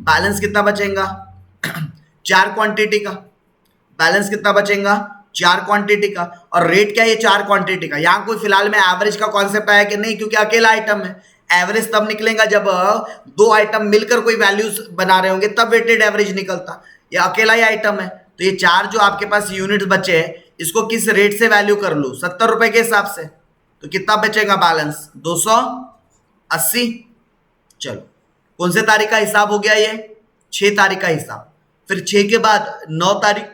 बैलेंस कितना बचेगा 4 क्वांटिटी का, बैलेंस कितना बचेगा 4 क्वांटिटी का। और रेट क्या है, ये 4 क्वांटिटी का। यहाँ कोई फिलहाल में एवरेज का कॉन्सेप्ट आया कि नहीं, क्योंकि अकेला आइटम है। एवरेज तब निकलेगा जब 2 आइटम मिलकर कोई वैल्यूज बना रहे होंगे, तब वेटेड एवरेज निकलता। ये अकेला ही आइटम है, तो ये 4 जो आपके पास यूनिट्स बचे हैं, इसको किस रेट से वैल्यू कर लूं, 70 रुपए के हिसाब से, तो कितना बचेगा बैलेंस, 280। चलो कौन से तारीख का हिसाब हो गया, ये 6 तारीख का हिसाब। फिर 6 के बाद 9 तारीख,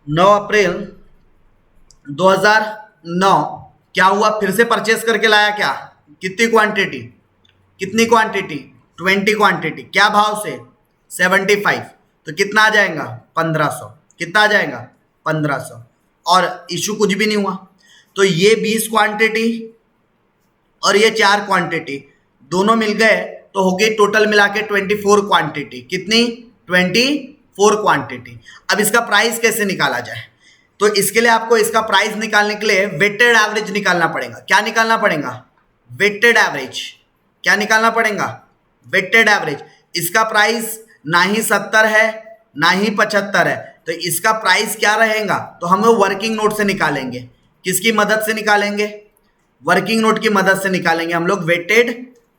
9 अप्रैल 2009 क्या हुआ, फिर से परचेस करके लाया क्या, कितनी क्वांटिटी, कितनी क्वांटिटी, 20 क्वांटिटी, क्या भाव से, 75, तो कितना आ जाएगा 1500, कितना आ जाएगा 1500, और इशू कुछ भी नहीं हुआ। तो ये 20 क्वांटिटी और ये 4 क्वांटिटी दोनों मिल गए तो हो गई टोटल मिला के 24 क्वांटिटी। कितनी, 24 क्वांटिटी। अब इसका प्राइस कैसे निकाला जाए, तो इसके लिए आपको इसका प्राइस निकालने के लिए वेटेड एवरेज निकालना पड़ेगा। क्या निकालना पड़ेगा, वेटेड एवरेज। क्या निकालना पड़ेगा, वेटेड एवरेज। इसका प्राइस ना ही 70 है ना ही 75 है, तो इसका प्राइस क्या रहेगा, तो हम वर्किंग नोट से निकालेंगे। किसकी मदद से निकालेंगे, वर्किंग नोट की मदद से निकालेंगे हम लोग weighted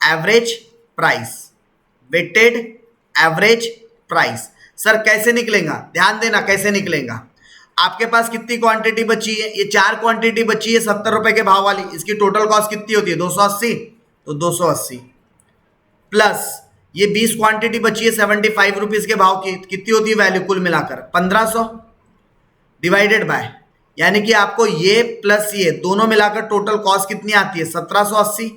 average price. Weighted average price sir कैसे निकलेगा, ध्यान देना कैसे निकलेगा। आपके पास कितनी क्वांटिटी बची है, ये 4 क्वांटिटी बची है 70 रुपए के भाव वाली। इसकी टोटल कॉस्ट कितनी होती है, 280, तो 280 प्लस ये 20 क्वांटिटी बची है 75 रुपीज के भाव की, कितनी होती है वैल्यू कुल मिलाकर 1500 डिवाइडेड बाय, यानी कि आपको ये प्लस ये दोनों मिलाकर टोटल कॉस्ट कितनी आती है 1780।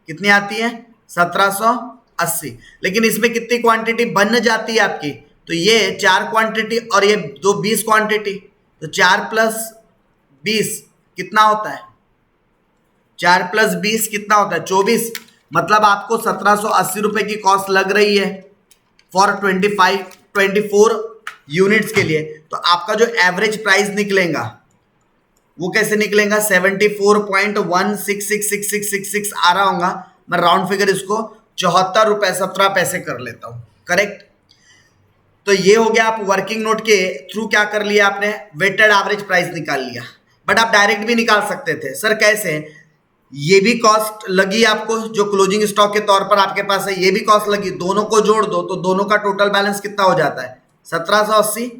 कितनी आती है 1780। लेकिन इसमें कितनी क्वांटिटी बन जाती है आपकी, तो ये 4 क्वांटिटी और ये 20 क्वांटिटी, तो 4 प्लस 20 कितना होता है, 4 प्लस 20 कितना होता है 24। मतलब आपको 1780 रुपए की कॉस्ट लग रही है फॉर 24 यूनिट्स के लिए। तो आपका जो एवरेज प्राइस निकलेगा वो कैसे निकलेगा, 74.166666 आ रहा होगा। मैं राउंड फिगर इसको 74 रुपए 17 पैसे कर लेता हूं, करेक्ट। तो ये हो गया, आप वर्किंग नोट के थ्रू क्या कर लिया आपने, वेटेड एवरेज प्राइस निकाल लिया। बट आप डायरेक्ट भी निकाल सकते थे। सर कैसे, ये भी कॉस्ट लगी आपको जो क्लोजिंग स्टॉक के तौर पर आपके पास है, ये भी कॉस्ट लगी, दोनों को जोड़ दो तो दोनों का टोटल बैलेंस कितना हो जाता है 1780,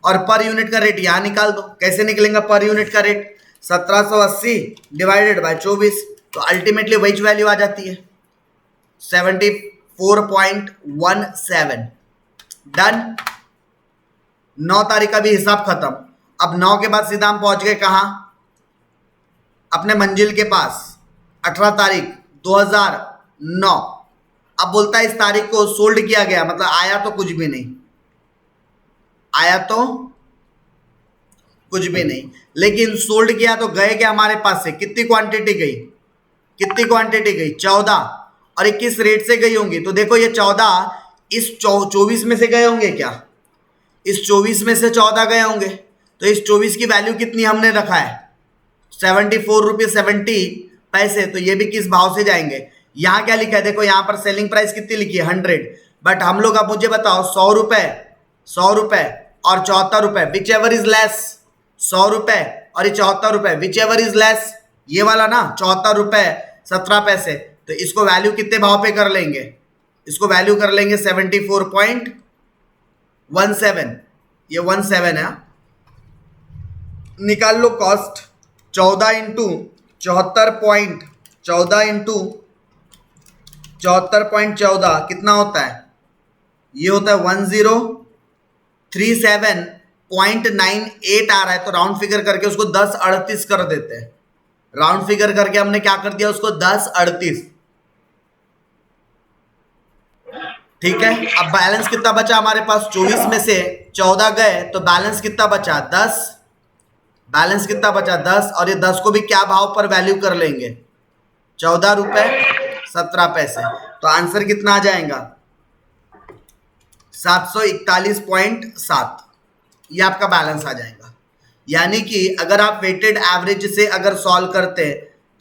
और पर यूनिट का रेट यहां निकाल दो। कैसे निकलेगा पर यूनिट का रेट, 1780 डिवाइडेड बाय 24, तो अल्टीमेटली वही वैल्यू आ जाती है 74.17। डन। 9 तारीख का भी हिसाब खत्म। अब 9 के बाद सीधा हम पहुंच गए कहां, अपने मंजिल के पास, 18 तारीख 2009। अब बोलता है इस तारीख को सोल्ड किया गया, मतलब आया तो कुछ भी नहीं, आया तो कुछ भी नहीं, लेकिन सोल्ड किया तो गए क्या हमारे पास से, कितनी क्वांटिटी गई, कितनी क्वांटिटी गई 14, और 21 रेट से गई होंगी। तो देखो ये 14 इस 24 में से गए होंगे क्या, इस 24 में से 14 गए होंगे, तो इस 24 की वैल्यू कितनी हमने रखा है 74 रुपये 70 पैसे, तो ये भी किस भाव से जाएंगे। यहाँ क्या लिखा है देखो, यहाँ पर सेलिंग प्राइस कितनी लिखी है 100, बट हम लोग अब मुझे बताओ 100 रुपए और 74 रुपए, विच एवर इज लेस, 100 रुपए और ये 74 रुपए, विच एवर इज लेस, ये वाला ना 74 रुपए 17 पैसे। तो इसको वैल्यू कितने भाव पे कर लेंगे, इसको वैल्यू कर लेंगे 74.17, ये 17 है। निकाल लो कॉस्ट, 14 इंटू 74.14 कितना होता है, ये होता है 1037.98 आ रहा है। तो राउंड फिगर करके उसको 1038 कर देते हैं। राउंड फिगर करके हमने क्या कर दिया उसको 1038, ठीक है। अब बैलेंस कितना बचा हमारे पास, 24 में से 14 गए तो बैलेंस कितना बचा 10, बैलेंस कितना बचा 10, और ये 10 को भी क्या भाव पर वैल्यू कर लेंगे 14 रुपए 17 पैसे। तो आंसर कितना आ जाएगा 741.7, ये आपका बैलेंस आ जाएगा। यानी कि अगर आप वेटेड एवरेज से अगर सॉल्व करते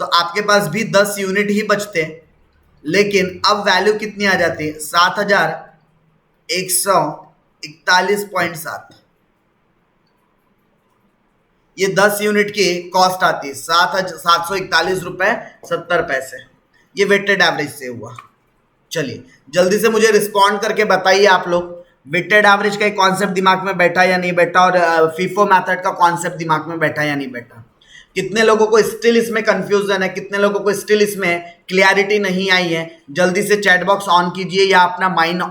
तो आपके पास भी 10 यूनिट ही बचते, लेकिन अब वैल्यू कितनी आ जाती है 7141.7। ये 10 यूनिट की कॉस्ट आती है 7,741.70। ये वेटेड एवरेज से हुआ। चलिए जल्दी से मुझे रिस्पॉन्ड करके बताइए आप लोग, वेटेड एवरेज का एक कॉन्सेप्ट दिमाग में बैठा या नहीं बैठा, और फीफो मेथड का कॉन्सेप्ट दिमाग में बैठा या नहीं बैठा। कितने लोगों को स्टिल इसमें कंफ्यूजन है, कितने लोगों को स्टिल इसमें क्लियरिटी नहीं आई है? जल्दी से चैट बॉक्स ऑन कीजिए या अपना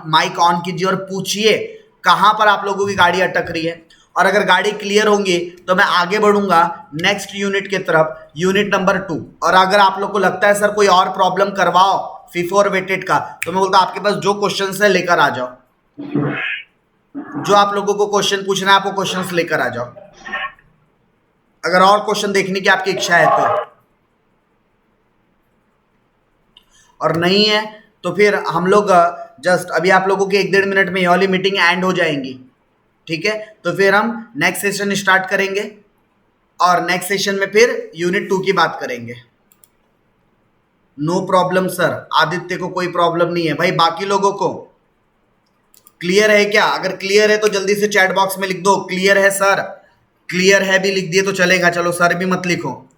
माइक ऑन कीजिए और पूछिए कहां पर आप लोगों की गाड़ी अटक रही है। और अगर गाड़ी क्लियर होंगी तो मैं आगे बढ़ूंगा नेक्स्ट यूनिट की तरफ, यूनिट नंबर 2। और अगर आप लोग को लगता है सर कोई और प्रॉब्लम करवाओ फीफो और वेटेड का, तो मैं बोलता हूं आपके पास जो क्वेश्चन है लेकर आ जाओ, जो आप लोगों को क्वेश्चन पूछना है आपको क्वेश्चंस लेकर आ जाओ, अगर और क्वेश्चन देखने की आपकी इच्छा है तो। और नहीं है तो फिर हम लोग जस्ट अभी आप लोगों की 1-1.5 मिनट में ये वाली मीटिंग एंड हो जाएंगी, ठीक है? तो फिर हम नेक्स्ट सेशन स्टार्ट करेंगे और नेक्स्ट सेशन में फिर यूनिट 2 की बात करेंगे। नो प्रॉब्लम सर, आदित्य को कोई प्रॉब्लम नहीं है भाई। बाकी लोगों को क्लियर है क्या? अगर क्लियर है तो जल्दी से चैट बॉक्स में लिख दो क्लियर है सर। क्लियर है भी लिख दिए तो चलेगा, चलो सर भी मत लिखो।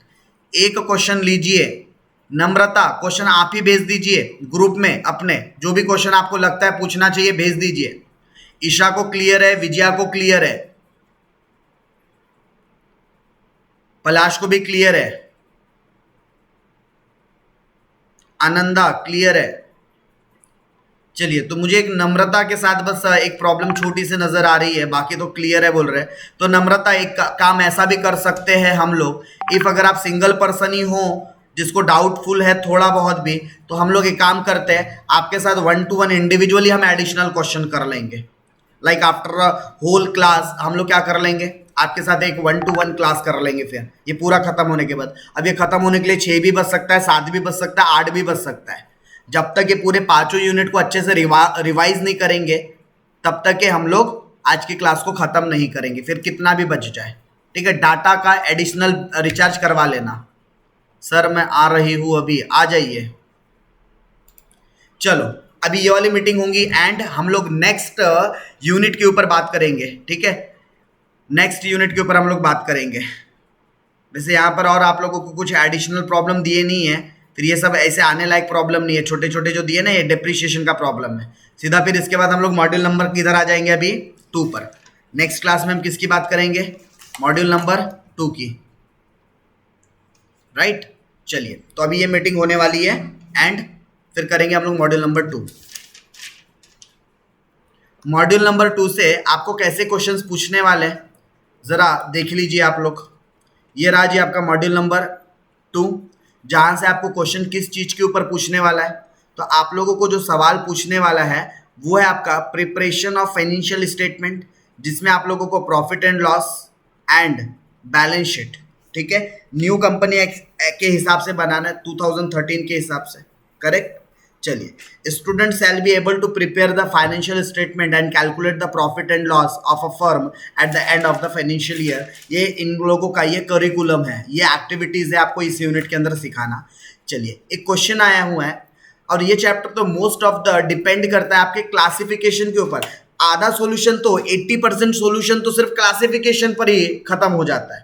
एक क्वेश्चन लीजिए, नम्रता क्वेश्चन आप ही भेज दीजिए ग्रुप में अपने, जो भी क्वेश्चन आपको लगता है पूछना चाहिए भेज दीजिए। ईशा को क्लियर है, विजया को क्लियर है, पलाश को भी क्लियर है, आनंदा क्लियर है। चलिए तो मुझे एक नम्रता के साथ बस एक प्रॉब्लम छोटी सी नजर आ रही है, बाकी तो क्लियर है बोल रहे हैं। तो नम्रता एक काम ऐसा भी कर सकते हैं हम लोग, इफ अगर आप सिंगल पर्सन ही हो जिसको डाउटफुल है थोड़ा बहुत भी, तो हम लोग एक काम करते हैं आपके साथ 1-to-1 इंडिविजुअली हम एडिशनल क्वेश्चन कर लेंगे। लाइक आफ्टर होल क्लास हम लोग क्या कर लेंगे, आपके साथ एक 1-to-1 क्लास कर लेंगे। फिर ये पूरा खत्म होने के बाद, अब ये खत्म होने के लिए 6 भी बच सकता है, 7 भी बच सकता है, 8 भी बच सकता है। जब तक ये पूरे 5 यूनिट को अच्छे से रिवाइज नहीं करेंगे तब तक के हम लोग आज की क्लास को खत्म नहीं करेंगे, फिर कितना भी बच जाए, ठीक है? डाटा का एडिशनल रिचार्ज करवा लेना। सर मैं आ रही हूं अभी, आ जाइए। चलो अभी ये वाली मीटिंग होंगी एंड हम लोग नेक्स्ट यूनिट के ऊपर बात करेंगे, ठीक है? नेक्स्ट यूनिट के ऊपर हम लोग बात करेंगे। वैसे यहाँ पर और आप लोगों को कुछ एडिशनल प्रॉब्लम दिए नहीं है, फिर ये सब ऐसे आने लायक प्रॉब्लम नहीं है, छोटे छोटे जो दिए ना ये डिप्रिशिएशन का प्रॉब्लम है। सीधा फिर इसके बाद हम लोग मॉड्यूल नंबर किधर आ जाएंगे, अभी 2 पर। नेक्स्ट क्लास में हम किसकी बात करेंगे? मॉड्यूल नंबर 2 की, राइट? चलिए तो अभी ये मीटिंग होने वाली है एंड फिर करेंगे हम लोग मॉड्यूल नंबर 2। मॉड्यूल नंबर 2 से आपको कैसे क्वेश्चंस पूछने वाले हैं जरा देख लीजिए आप लोग। ये रहा जी आपका मॉड्यूल नंबर 2, जहां से आपको क्वेश्चन किस चीज के ऊपर पूछने वाला है। तो आप लोगों को जो सवाल पूछने वाला है वो है आपका प्रिपरेशन ऑफ फाइनेंशियल स्टेटमेंट, जिसमें आप लोगों को profit and loss and balance sheet, ठीक है, न्यू कंपनी के हिसाब से बनाना है, 2013 के हिसाब से, करेक्ट? चलिए, student shall be able to prepare the financial statement and calculate the profit and loss of a firm at the end of the financial year. ये इन लोगों का ये करिकुलम है, ये एक्टिविटीज है आपको इस यूनिट के अंदर सिखाना। चलिए एक क्वेश्चन आया हुआ है और ये चैप्टर तो मोस्ट ऑफ द डिपेंड करता है आपके क्लासिफिकेशन के ऊपर। आधा सॉल्यूशन तो 80% सॉल्यूशन तो सिर्फ क्लासिफिकेशन पर ही खत्म हो जाता है।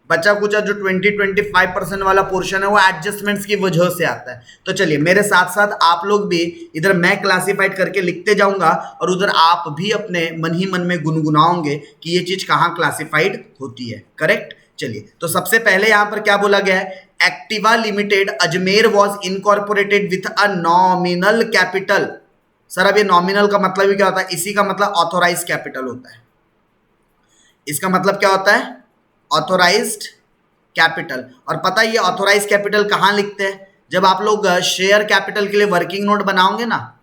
बचा कुचा जो 20-25% वाला पोर्शन है वो एडजस्टमेंट्स की वजह से आता है। तो चलिए मेरे साथ साथ आप लोग भी, इधर मैं क्लासिफाइड करके लिखते जाऊंगा और उधर आप भी अपने मन ही मन में गुनगुनाओगे कि ये चीज कहाँ क्लासिफाइड होती है, करेक्ट? चलिए तो सबसे पहले यहाँ पर क्या बोला गया है, Activa limited Ajmer was incorporated with a nominal capital. Sir अब ये नॉमिनल का मतलब ही क्या होता है? इसी का मतलब ऑथोराइज कैपिटल होता है। इसका मतलब क्या होता है? Authorised capital. और पता है ये ऑथोराइज कैपिटल कहाँ लिखते हैं? जब आप लोग शेयर कैपिटल के लिए वर्किंग नोट बनाओगे ना,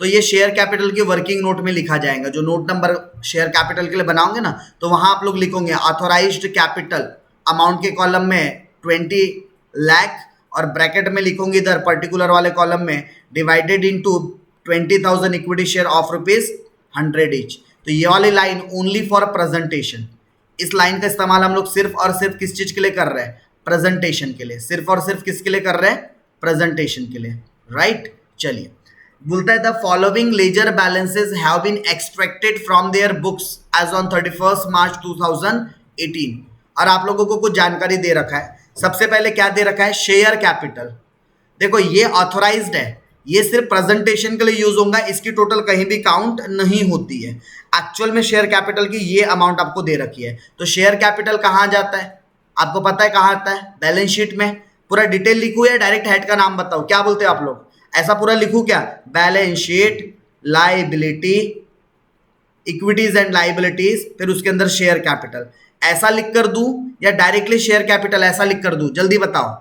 तो ये शेयर कैपिटल के वर्किंग नोट में लिखा जाएगा। जो नोट नंबर शेयर कैपिटल के लिए बनाओगे ना, तो वहां आप लोग लिखोगे ऑथोराइज्ड कैपिटल, अमाउंट के कॉलम में 20 लाख और ब्रैकेट में लिखोगे इधर पर्टिकुलर वाले कॉलम में divided into 20,000 equity share of ₹100 each. तो ये वाली लाइन ओनली फॉर प्रेजेंटेशन। इस लाइन का इस्तेमाल हम लोग सिर्फ और सिर्फ किस चीज के लिए कर रहे हैं? प्रेजेंटेशन के लिए। सिर्फ और सिर्फ किसके लिए कर रहे हैं? प्रेजेंटेशन के लिए, राइट? चलिए बोलता है the following ledger balances have been extracted from their books as on 31 March 2018। और आप लोगों को कुछ जानकारी दे रखा है। सबसे पहले क्या दे रखा है, शेयर कैपिटल। देखो ये ऑथोराइज्ड है, ये सिर्फ प्रेजेंटेशन के लिए यूज होगा, इसकी टोटल कहीं भी काउंट नहीं होती है। एक्चुअल में शेयर कैपिटल की ये अमाउंट आपको दे रखी है। तो शेयर कैपिटल कहाँ जाता है, आपको पता है कहाँ आता है, बैलेंस शीट में। पूरा डिटेल लिखूं या डायरेक्ट हेड का नाम बताओ, क्या बोलते हो आप लोग, ऐसा पूरा लिखूं क्या, balance sheet, liability, equities and liabilities, फिर उसके अंदर शेयर कैपिटल, ऐसा लिख कर दूं या डायरेक्टली शेयर कैपिटल ऐसा लिख कर दूं, जल्दी बताओ।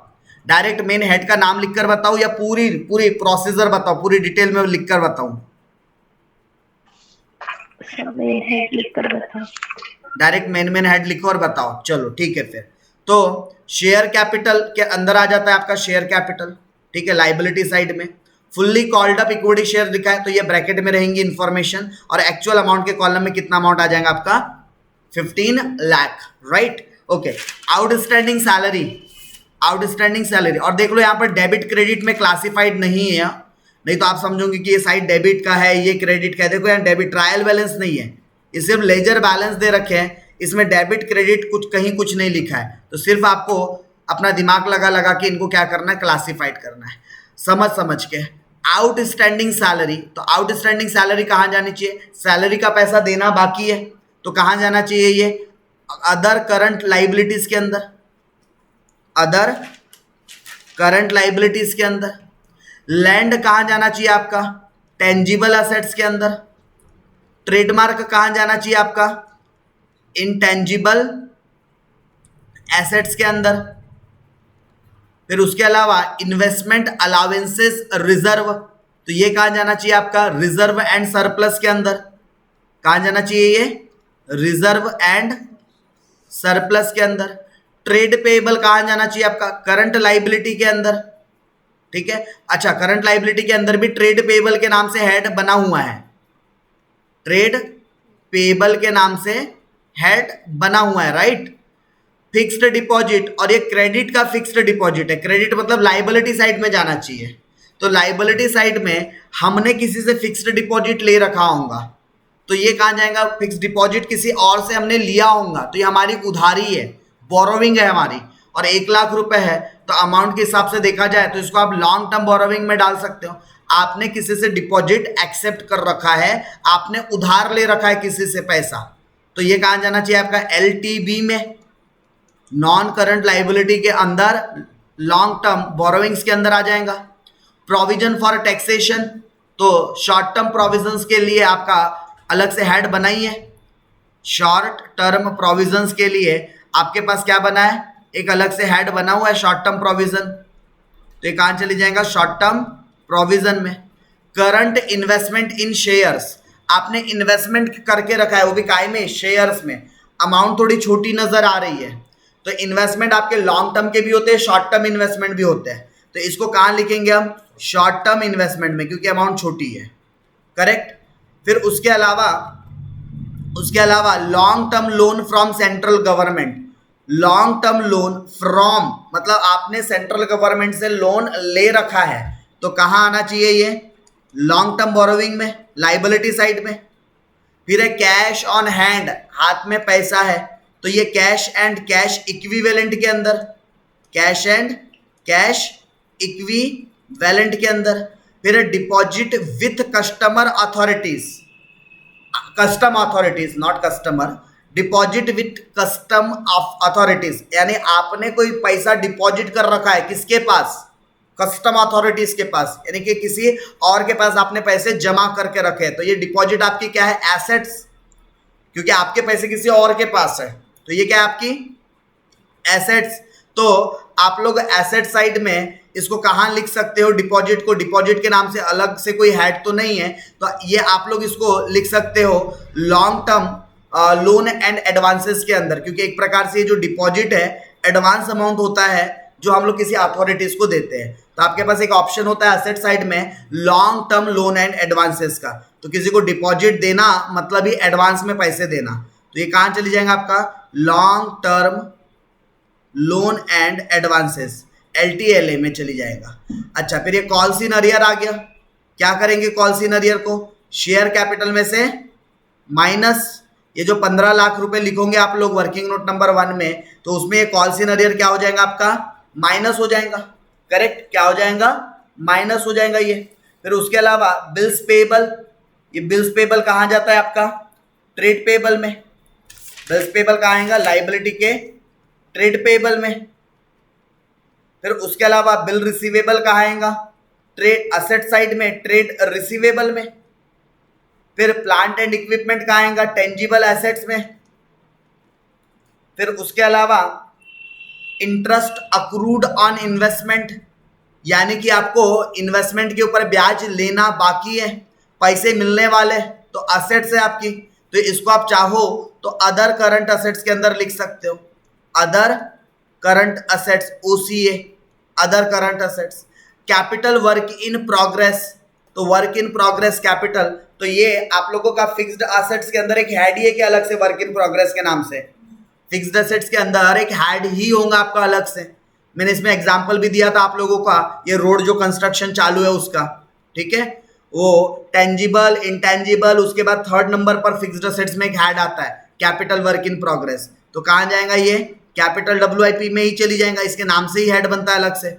डायरेक्ट मेन हेड का नाम लिखकर बताओ या पूरी पूरी प्रोसीजर बताओ, पूरी डिटेल में लिखकर बताऊं, मेन हेड लिखकर बताओ। डायरेक्ट मेन हेड लिखो और बताओ। चलो ठीक है, फिर तो शेयर कैपिटल के अंदर आ जाता है आपका शेयर कैपिटल, ठीक है। लाइबिलिटी साइड में fully called up equity share लिखा है, तो ये ब्रैकेट में रहेंगी इंफॉर्मेशन, और एक्चुअल अमाउंट के कॉलम में कितना अमाउंट आ जाएगा आपका, 15 lakh, right, okay. Outstanding salary, outstanding salary, और देख लो यहाँ पर डेबिट क्रेडिट में क्लासिफाइड नहीं है, नहीं तो आप समझोगे कि ये साइड डेबिट का है, ये क्रेडिट का है। देखो यहाँ डेबिट ट्रायल बैलेंस नहीं है, ये सिर्फ लेजर बैलेंस दे रखे हैं, इसमें डेबिट क्रेडिट कुछ कहीं कुछ नहीं लिखा है। तो सिर्फ आपको अपना दिमाग लगा लगा के इनको क्या करना है, क्लासिफाइड करना है, समझ समझ के। आउटस्टैंडिंग सैलरी, तो आउटस्टैंडिंग सैलरी कहाँ जानी चाहिए, सैलरी का पैसा देना बाकी है तो कहाँ जाना चाहिए, ये अदर करंट लाइबिलिटीज के अंदर, अदर करंट लाइबिलिटीज के अंदर। लैंड कहाँ जाना चाहिए आपका, टेंजिबल असेट्स के अंदर। ट्रेडमार्क कहाँ जाना चाहिए आपका, इंटेंजिबल एसेट्स के अंदर। फिर उसके अलावा इन्वेस्टमेंट अलाउंसेस रिजर्व, तो ये कहाँ जाना चाहिए आपका, रिजर्व एंड सरप्लस के अंदर। कहाँ जाना चाहिए ये, रिजर्व एंड सरप्लस के अंदर। ट्रेड पेएबल कहाँ जाना चाहिए आपका, करंट लाइबिलिटी के अंदर, ठीक है। अच्छा, करंट लाइबिलिटी के अंदर भी ट्रेड पेएबल के नाम से हेड बना हुआ है, ट्रेड पेएबल के नाम से हेड बना हुआ है, राइट। फिक्स्ड डिपॉजिट, और ये क्रेडिट का फिक्स्ड डिपॉजिट है, क्रेडिट मतलब लाइबिलिटी साइड में जाना चाहिए। तो लाइबिलिटी साइड में हमने किसी से फिक्स्ड डिपॉजिट ले रखा होगा, तो ये कहाँ जाएगा, फिक्स्ड डिपॉजिट किसी और से हमने लिया होगा, तो ये हमारी उधारी है, बोरोविंग है हमारी, और 1 लाख रुपए है, तो अमाउंट के हिसाब से देखा जाए तो इसको आप लॉन्ग टर्म बोरोविंग में डाल सकते हो। आपने किसी से डिपॉजिट एक्सेप्ट कर रखा है, आपने उधार ले रखा है किसी से पैसा, तो ये कहाँ जाना चाहिए आपका, LTB में, नॉन करंट लाइबिलिटी के अंदर, लॉन्ग टर्म बोरोविंग्स के अंदर आ जाएगा। प्रोविजन फॉर टैक्सेशन, तो शॉर्ट टर्म प्रोविजंस के लिए आपका अलग से हेड बनाई है, शॉर्ट टर्म प्रोविजंस के लिए आपके पास क्या बना है, एक अलग से हेड बना हुआ है, शॉर्ट टर्म प्रोविजन, तो ये कहाँ चली जाएगा, शॉर्ट टर्म प्रोविजन में। करंट इन्वेस्टमेंट इन शेयर्स, आपने इन्वेस्टमेंट करके रखा है, वो भी काय में, शेयर्स में। अमाउंट थोड़ी छोटी नजर आ रही है, तो इन्वेस्टमेंट आपके लॉन्ग टर्म के भी होते हैं, शॉर्ट टर्म इन्वेस्टमेंट भी होते हैं, तो इसको कहाँ लिखेंगे हम, शॉर्ट टर्म इन्वेस्टमेंट में, क्योंकि अमाउंट छोटी है, करेक्ट। फिर उसके अलावा long term loan from central government, long term loan from मतलब आपने सेंट्रल गवर्नमेंट से लोन ले रखा है, तो कहाँ आना चाहिए ये, लॉन्ग टर्म बोरोविंग में, लाइबिलिटी साइड में। फिर है कैश ऑन हैंड, हाथ में पैसा है, तो ये कैश एंड कैश इक्विवेलेंट के अंदर, कैश एंड कैश इक्विवेलेंट के अंदर। फिर है deposit with customer authorities, custom authorities not customer, deposit with custom authorities, यानी आपने कोई पैसा डिपॉजिट कर रखा है किसके पास, कस्टम अथॉरिटीज के पास, यानी कि किसी और के पास आपने पैसे जमा करके रखे हैं, तो ये डिपॉजिट आपकी क्या है, एसेट्स, क्योंकि आपके पैसे किसी और के पास है, तो ये क्या है आपकी एसेट्स। तो आप लोग एसेट साइड में इसको कहाँ लिख सकते हो, डिपॉजिट को, डिपॉजिट के नाम से अलग से कोई हेड तो नहीं है, तो ये आप लोग इसको लिख सकते हो long term loan and advances के अंदर, क्योंकि एक प्रकार से ये जो डिपॉजिट है एडवांस अमाउंट होता है जो हम लोग किसी अथॉरिटीज को देते हैं। तो आपके पास एक ऑप्शन होता है एसेट साइड में long term loan and advances का, तो किसी को डिपॉजिट देना मतलब ही एडवांस में पैसे देना, तो ये कहाँ चली जाएगा आपका long term loan and advances, LTLA में चली जाएगा। अच्छा, फिर ये कॉल्स इन अरियर आ गया, क्या करेंगे कॉल्स इन अरियर को, शेयर कैपिटल में से माइनस, ये जो 15 लाख रुपए लिखोगे आप लोग वर्किंग नोट नंबर 1 में, तो उसमें ये कॉल इन अरियर क्या हो जाएगा आपका, माइनस हो जाएगा। करेक्ट, क्या हो जाएगा, माइनस हो जाएगा ये। फिर उसके अलावा बिल्स पेबल, ये बिल्स पेबल कहाँ जाता है आपका, ट्रेड पेबल में। बिल्स पेबल कहाँ आएगा, लाइबिलिटी के ट्रेड पेबल में। फिर उसके अलावा बिल रिसीवेबल कहाँ आएगा, ट्रेड असेट साइड में, ट्रेड रिसीवेबल में। फिर प्लांट एंड इक्विपमेंट कहाँ आएगा, टेंजिबल एसेट्स में। फिर उसके अलावा इंटरेस्ट अक्रूड ऑन इन्वेस्टमेंट, यानी कि आपको इन्वेस्टमेंट के ऊपर ब्याज लेना बाकी है, पैसे मिलने वाले, तो असेट्स है आपकी, तो इसको आप चाहो तो अदर करंट असेट्स के अंदर लिख सकते हो, other current assets, OCA, other current assets. Capital work in progress, तो वर्क इन प्रोग्रेस कैपिटल, तो ये आप लोगों का फिक्स्ड असेट्स के अंदर एक हेड ही है कि अलग से वर्क इन प्रोग्रेस के नाम से, फिक्स्ड असेट्स के अंदर एक हेड ही होगा आपका अलग से। मैंने इसमें एग्जांपल भी दिया था आप लोगों का, ये रोड जो कंस्ट्रक्शन चालू है उसका, ठीक है, वो टेंजिबल, इंटेंजिबल, उसके बाद थर्ड नंबर पर फिक्स्ड असेट्स में एक हेड आता है कैपिटल वर्क इन प्रोग्रेस, तो कहाँ जाएगा ये, कैपिटल WIP में ही चली जाएगा, इसके नाम से ही हेड बनता है अलग से।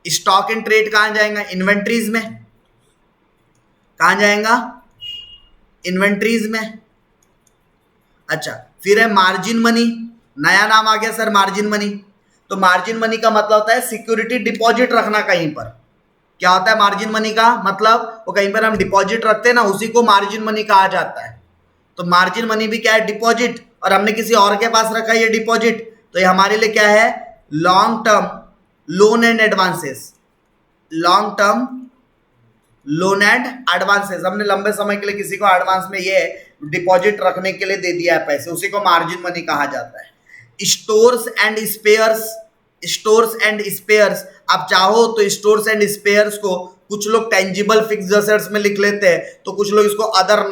स्टॉक एंड ट्रेड कहाँ जाएगा, इन्वेंट्रीज में, कहाँ जाएगा, इन्वेंट्रीज में। अच्छा, फिर है मार्जिन मनी, नया नाम आ गया सर मार्जिन मनी। तो मार्जिन मनी का मतलब होता है सिक्योरिटी डिपॉजिट रखना कहीं पर। क्या होता है मार्जिन मनी का मतलब, वो कहीं पर हम डिपॉजिट रखते हैं ना, उसी को मार्जिन मनी कहा जाता है। तो मार्जिन मनी भी क्या है, डिपॉजिट, और हमने किसी और के पास रखा है ये डिपॉजिट, तो ये हमारे लिए क्या है, long term loan and advances, long term loan and advances. हमने लंबे समय के लिए किसी को एडवांस में ये डिपॉजिट रखने के लिए दे दिया है पैसे, उसी को मार्जिन मनी कहा जाता है। Stores and spheres, stores and spheres, आप चाहो तो स्टोर्स एंड स्पेयर्स को कुछ लोग टेंजिबल फिक्स्ड असेट्स में लिख लेते हैं, तो कुछ लोग इसको अदर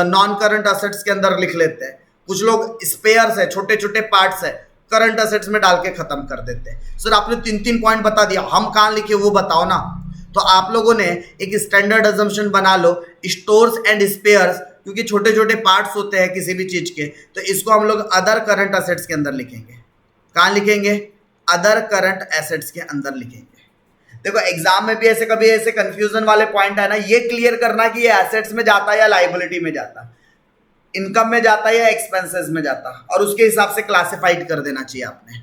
नॉन करंट असेट्स के अंदर लिख लेते हैं। कुछ लोग स्पेयर्स है, छोटे छोटे पार्ट्स है, करंट असेट्स में डाल के खत्म कर देते हैं। सर आपने 3 पॉइंट बता दिया, हम कहाँ लिखे वो बताओ ना। तो आप लोगों ने एक स्टैंडर्ड अजम्पशन बना लो, स्टोर्स एंड स्पेयर्स, क्योंकि छोटे छोटे पार्ट्स होते हैं किसी भी चीज के, तो इसको हम लोग अदर करंट असेट्स के अंदर लिखेंगे। कहाँ लिखेंगे, अदर करंट एसेट्स के अंदर लिखेंगे। देखो एग्जाम में भी ऐसे कभी ऐसे कंफ्यूजन वाले पॉइंट है ना, ये क्लियर करना कि ये एसेट्स में जाता है या लाइबिलिटी में जाता, इनकम में जाता है या एक्सपेंसेस में जाता, और उसके हिसाब से क्लासिफाइड कर देना चाहिए आपने।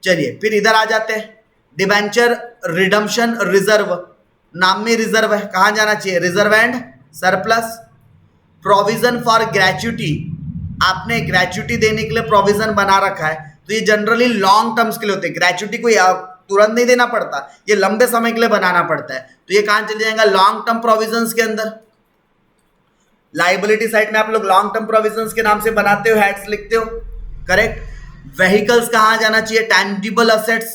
चलिए फिर इधर आ जाते हैं, डिबेंचर रिडम्पशन रिजर्व, नाम में रिजर्व है, कहाँ जाना चाहिए, reserve and surplus. Provision for gratuity, आपने ग्रेच्युटी देने के लिए प्रोविजन बना रखा है, तो ये जनरली लॉन्ग टर्म्स के लिए होते हैं। ग्रेच्युटी को तुरंत नहीं देना पड़ता, ये लंबे समय के लिए बनाना पड़ता है, तो ये कहाँ चले जाएगा, लॉन्ग टर्म प्रोविजंस के अंदर। लाइबिलिटी साइड में आप लोग लॉन्ग टर्म प्रोविजंस के नाम से बनाते हो, हेड्स लिखते हो, करेक्ट। व्हीकल्स कहाँ जाना चाहिए, टैंजिबल असेट्स,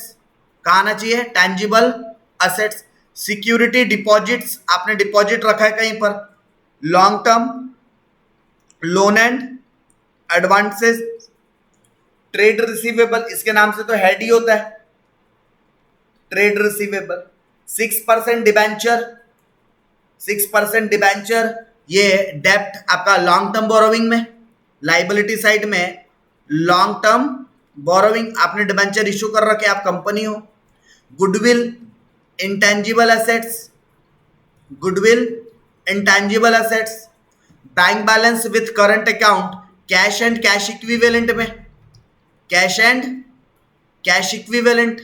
कहाँ आना चाहिए, टैंजिबल असेट्स। सिक्योरिटी डिपॉजिट्स, आपने डिपॉजिट रखा है कहीं पर, long term loan and advances. Trade receivable, इसके नाम से तो हेड ही होता है, ट्रेड रिसीवेबल। 6% डिबेंचर, 6% डिबेंचर, ये डेप्ट आपका लॉन्ग टर्म बोरोविंग में, लाइबिलिटी साइड में लॉन्ग टर्म बोरोविंग, आपने डिबेंचर इशू कर रखे, आप कंपनी हो। Goodwill, intangible assets, goodwill, intangible assets. Bank balance with current account, cash and cash equivalent में, cash and cash equivalent.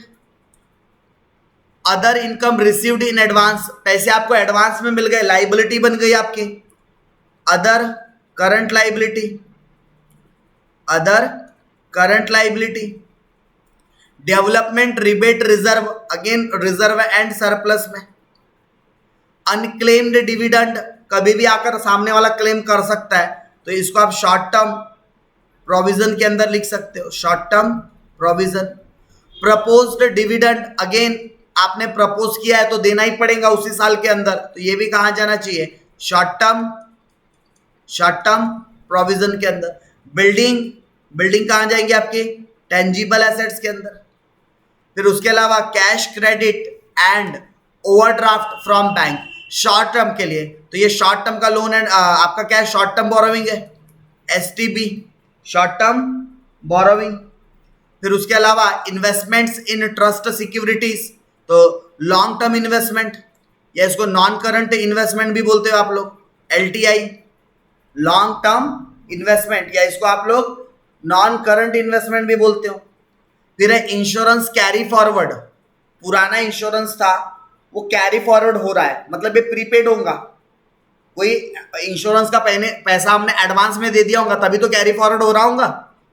Other income received in advance, पैसे आपको advance में मिल गए, लाइबिलिटी बन गई आपकी, other current liability, other current liability. Development rebate reserve, again reserve and surplus में। Unclaimed dividend, कभी भी आकर सामने वाला क्लेम कर सकता है, तो इसको आप शॉर्ट टर्म प्रोविजन के अंदर लिख सकते हो, short term provision. Proposed dividend, again आपने प्रपोज किया है तो देना ही पड़ेगा उसी साल के अंदर, तो ये भी कहाँ जाना चाहिए, शॉर्ट टर्म प्रोविजन के अंदर। बिल्डिंग, बिल्डिंग कहाँ जाएंगे आपकी, टेंजिबल एसेट्स के अंदर। फिर उसके अलावा cash credit and overdraft from bank, short term के लिए, तो ये शॉर्ट टर्म का लोन एंड आपका क्या है, शॉर्ट टर्म बोरोविंग है, STB शॉर्ट टर्म बोरोविंग। फिर उसके अलावा इन्वेस्टमेंट्स इन ट्रस्ट सिक्योरिटीज, तो लॉन्ग टर्म इन्वेस्टमेंट, या इसको नॉन करंट इन्वेस्टमेंट भी बोलते हो आप लोग, LTI लॉन्ग टर्म इन्वेस्टमेंट, या इसको आप लोग नॉन करंट इन्वेस्टमेंट भी बोलते हो। फिर है इंश्योरेंस कैरी फॉरवर्ड, पुराना इंश्योरेंस था वो कैरी फॉरवर्ड हो रहा है, मतलब ये प्रीपेड होगा, कोई इंश्योरेंस का पैसा हमने एडवांस में दे दिया होगा तभी तो कैरी फॉरवर्ड हो रहा होगा,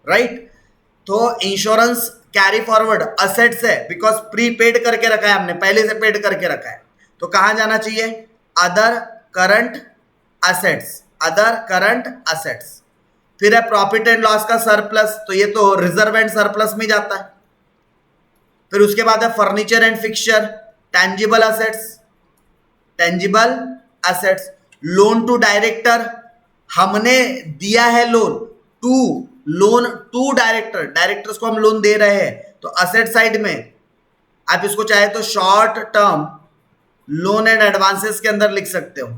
राइट। तो इंश्योरेंस कैरी फॉरवर्ड असेट्स है, बिकॉज प्रीपेड करके रखा है हमने, पहले से पेड करके रखा है, तो कहां जाना चाहिए, other current assets, other current assets. फिर है प्रॉफिट एंड लॉस का सरप्लस, तो ये तो रिजर्व एंड सरप्लस में जाता है। फिर उसके बाद है furniture and fixture, tangible assets, tangible assets. Loan to director, हमने दिया है लोन टू डायरेक्टर, डायरेक्टर्स को हम लोन दे रहे हैं, तो असेट साइड में आप इसको चाहे तो short term loan and advances के अंदर लिख सकते हो,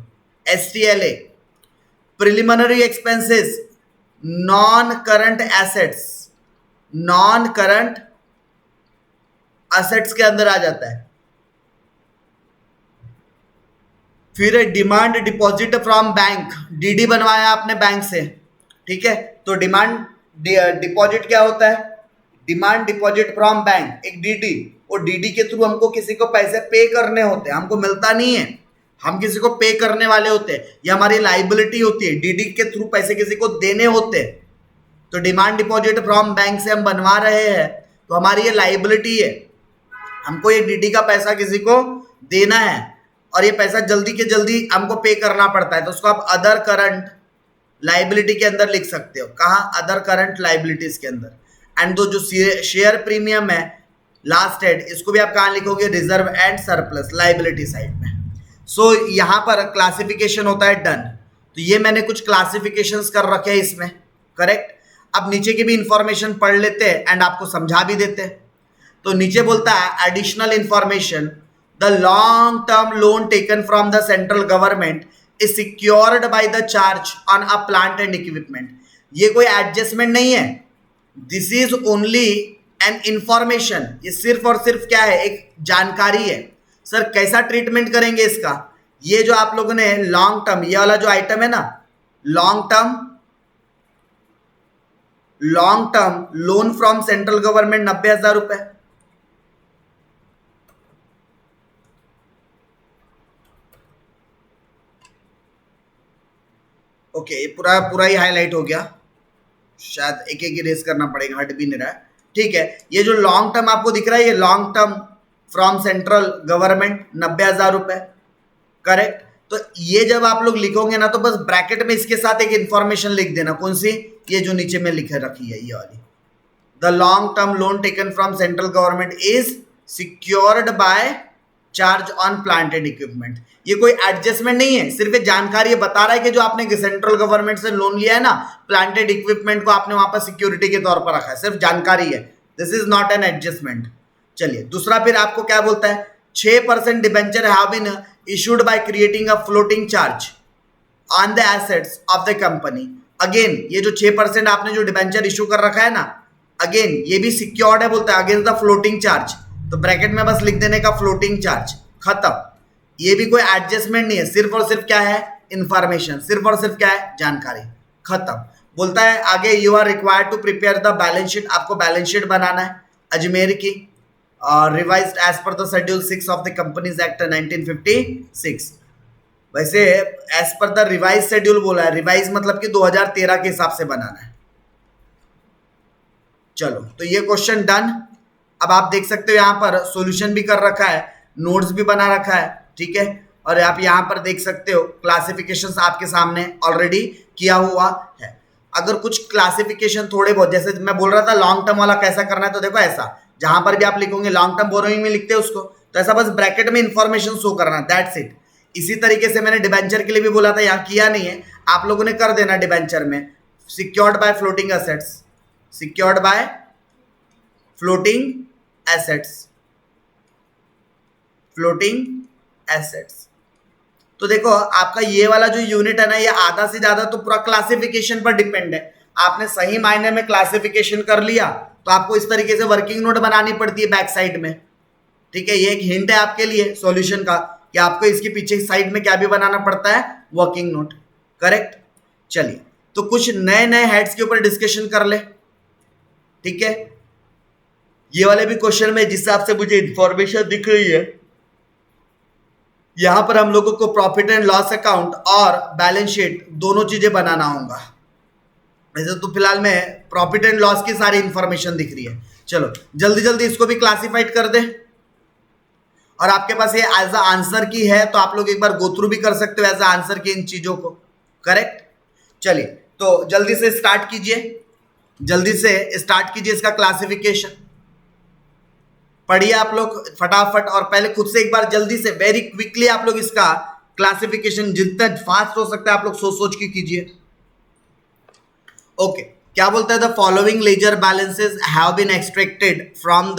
STLA। Preliminary expenses, non current assets, non current assets के अंदर आ जाता है। फिर demand deposit from bank, DD बनवाया आपने बैंक से, ठीक है, तो डिमांड डिपॉजिट क्या होता है, डिमांड डिपॉजिट फ्रॉम बैंक, एक DD, और DD के थ्रू हमको किसी को पैसे पे करने होते हैं, हमको मिलता नहीं है, हम किसी को पे करने वाले होते हैं, ये हमारी लाइबिलिटी होती है, DD के थ्रू पैसे किसी को देने होते हैं, तो डिमांड डिपॉजिट फ्रॉम बैंक से हम बनवा रहे हैं, तो हमारी ये लाइबिलिटी है, हमको ये DD का पैसा किसी को देना है और ये पैसा जल्दी के जल्दी हमको पे करना पड़ता है, तो उसको आप अदर करंट लाइबिलिटी के अंदर लिख सकते हो, कहाँ, अदर करंट लाइबिलिटीज के अंदर। एंड जो शेयर प्रीमियम है लास्ट हेड, इसको भी आप कहाँ लिखोगे, reserve and surplus, liability side में। सो यहाँ पर क्लासिफिकेशन होता है डन, तो ये मैंने कुछ क्लासिफिकेशंस कर रखे हैं इसमें, करेक्ट। अब नीचे की भी इंफॉर्मेशन पढ़ लेते हैं एंड आपको समझा भी देते हैं। तो नीचे बोलता है additional information, the long term loan taken from the central government is secured by the charge on a plant and equipment. ये कोई एडजस्टमेंट नहीं है, this is only an information, ये सिर्फ और सिर्फ क्या है, एक जानकारी है। सर कैसा ट्रीटमेंट करेंगे इसका, ये जो आप लोगों ने लॉन्ग टर्म, ये वाला जो आइटम है ना, long term loan from central government 90,000 रुपए, ओके, पूरा ही हाईलाइट हो गया, शायद एक एक इरेज करना पड़ेगा, हट भी नहीं रहा है, ठीक है। ये जो लॉन्ग टर्म आपको दिख रहा है, ये long term from central government 90,000 रुपए, करेक्ट। तो ये जब आप लोग लिखोगे ना, तो बस ब्रैकेट में इसके साथ एक इंफॉर्मेशन लिख देना, कौन सी, ये जो नीचे में लिखे रखी है ये वाली, the long term loan taken from central government is secured by charge on plant and equipment. ये कोई एडजस्टमेंट नहीं है, सिर्फ एक जानकारी बता रहा है कि जो आपने सेंट्रल गवर्नमेंट से लोन लिया है ना, प्लांटेड इक्विपमेंट को आपने वहां पर सिक्योरिटी के तौर पर रखा है, सिर्फ जानकारी है, this is not an adjustment. चलिए दूसरा, फिर आपको क्या बोलता है, 6% debenture have been issued by creating a floating charge on the assets of the company. Again ये जो 6% आपने जो डिबेंचर इशू कर रखा है ना, अगेन ये भी सिक्योर्ड है, बोलता है अगेंस्ट द फ्लोटिंग चार्ज, तो ब्रैकेट में बस लिख देने का फ्लोटिंग चार्ज, खत्म। ये भी कोई एडजस्टमेंट नहीं है, सिर्फ और सिर्फ क्या है, इंफॉर्मेशन, सिर्फ और सिर्फ क्या है, जानकारी, खत्म। बोलता है आगे, you are required to prepare the balance sheet, आपको बैलेंस शीट बनाना है अजमेर की, revised as per the schedule 6 of the companies act 1956। वैसे as per the revise schedule बोला है, रिवाइज मतलब कि 2013 के हिसाब से बनाना है। चलो तो ये क्वेश्चन डन। अब आप देख सकते हो यहाँ पर सॉल्यूशन भी कर रखा है, नोट्स भी बना रखा है, ठीक है। और आप यहाँ पर देख सकते हो क्लासिफिकेशंस आपके सामने ऑलरेडी किया हुआ है। अगर कुछ क्लासिफिकेशन थोड़े बहुत, जैसे मैं बोल रहा था लॉन्ग टर्म वाला कैसा करना है, तो देखो ऐसा, जहां पर भी आप लिखोगे लॉन्ग टर्म बोरोइंग में लिखते हैं उसको, तो ऐसा बस ब्रैकेट में इंफॉर्मेशन शो करना, दैट्स इट। इसी तरीके से मैंने डिबेंचर के लिए भी बोला था, यहाँ किया नहीं है, आप लोगों ने कर देना डिबेंचर में, secured by floating assets, secured by floating assets, floating assets. तो देखो आपका ये वाला जो यूनिट है ना, ये आधा से ज्यादा तो पूरा क्लासिफिकेशन पर डिपेंड है। आपने सही मायने में क्लासिफिकेशन कर लिया तो आपको इस तरीके से वर्किंग नोट बनानी पड़ती है बैक साइड में। ठीक है, ये एक हिंट है आपके लिए सॉल्यूशन का कि आपको इसके पीछे साइड में क्या भी बनाना पड़ता है, वर्किंग नोट। करेक्ट। चलिए, तो कुछ नए नए हेड्स के ऊपर डिस्कशन कर ले। ठीक है, ये वाले भी क्वेश्चन में जिस हिसाब से मुझे इंफॉर्मेशन दिख रही है, यहां पर हम लोगों को प्रॉफिट एंड लॉस अकाउंट और बैलेंस शीट दोनों चीजें बनाना होगा। वैसे तो फिलहाल में प्रॉफिट एंड लॉस की सारी इंफॉर्मेशन दिख रही है। चलो जल्दी जल्दी इसको भी क्लासिफाइड कर दे, और आपके पास ये एज अ आंसर की है तो आप लोग एक बार गो थ्रू भी कर सकते हो एज अ आंसर की इन चीजों को। करेक्ट। चलिए, तो जल्दी से स्टार्ट कीजिए, जल्दी से स्टार्ट कीजिए इसका क्लासिफिकेशन। पढ़िए आप लोग फटाफट, और पहले खुद से एक बार जल्दी से वेरी क्विकली आप लोग इसका क्लासिफिकेशन जितना फास्ट हो सकता है आप लोग सोच सोच के कीजिए। ओके, क्या बोलता है, the following ledger balances have been extracted from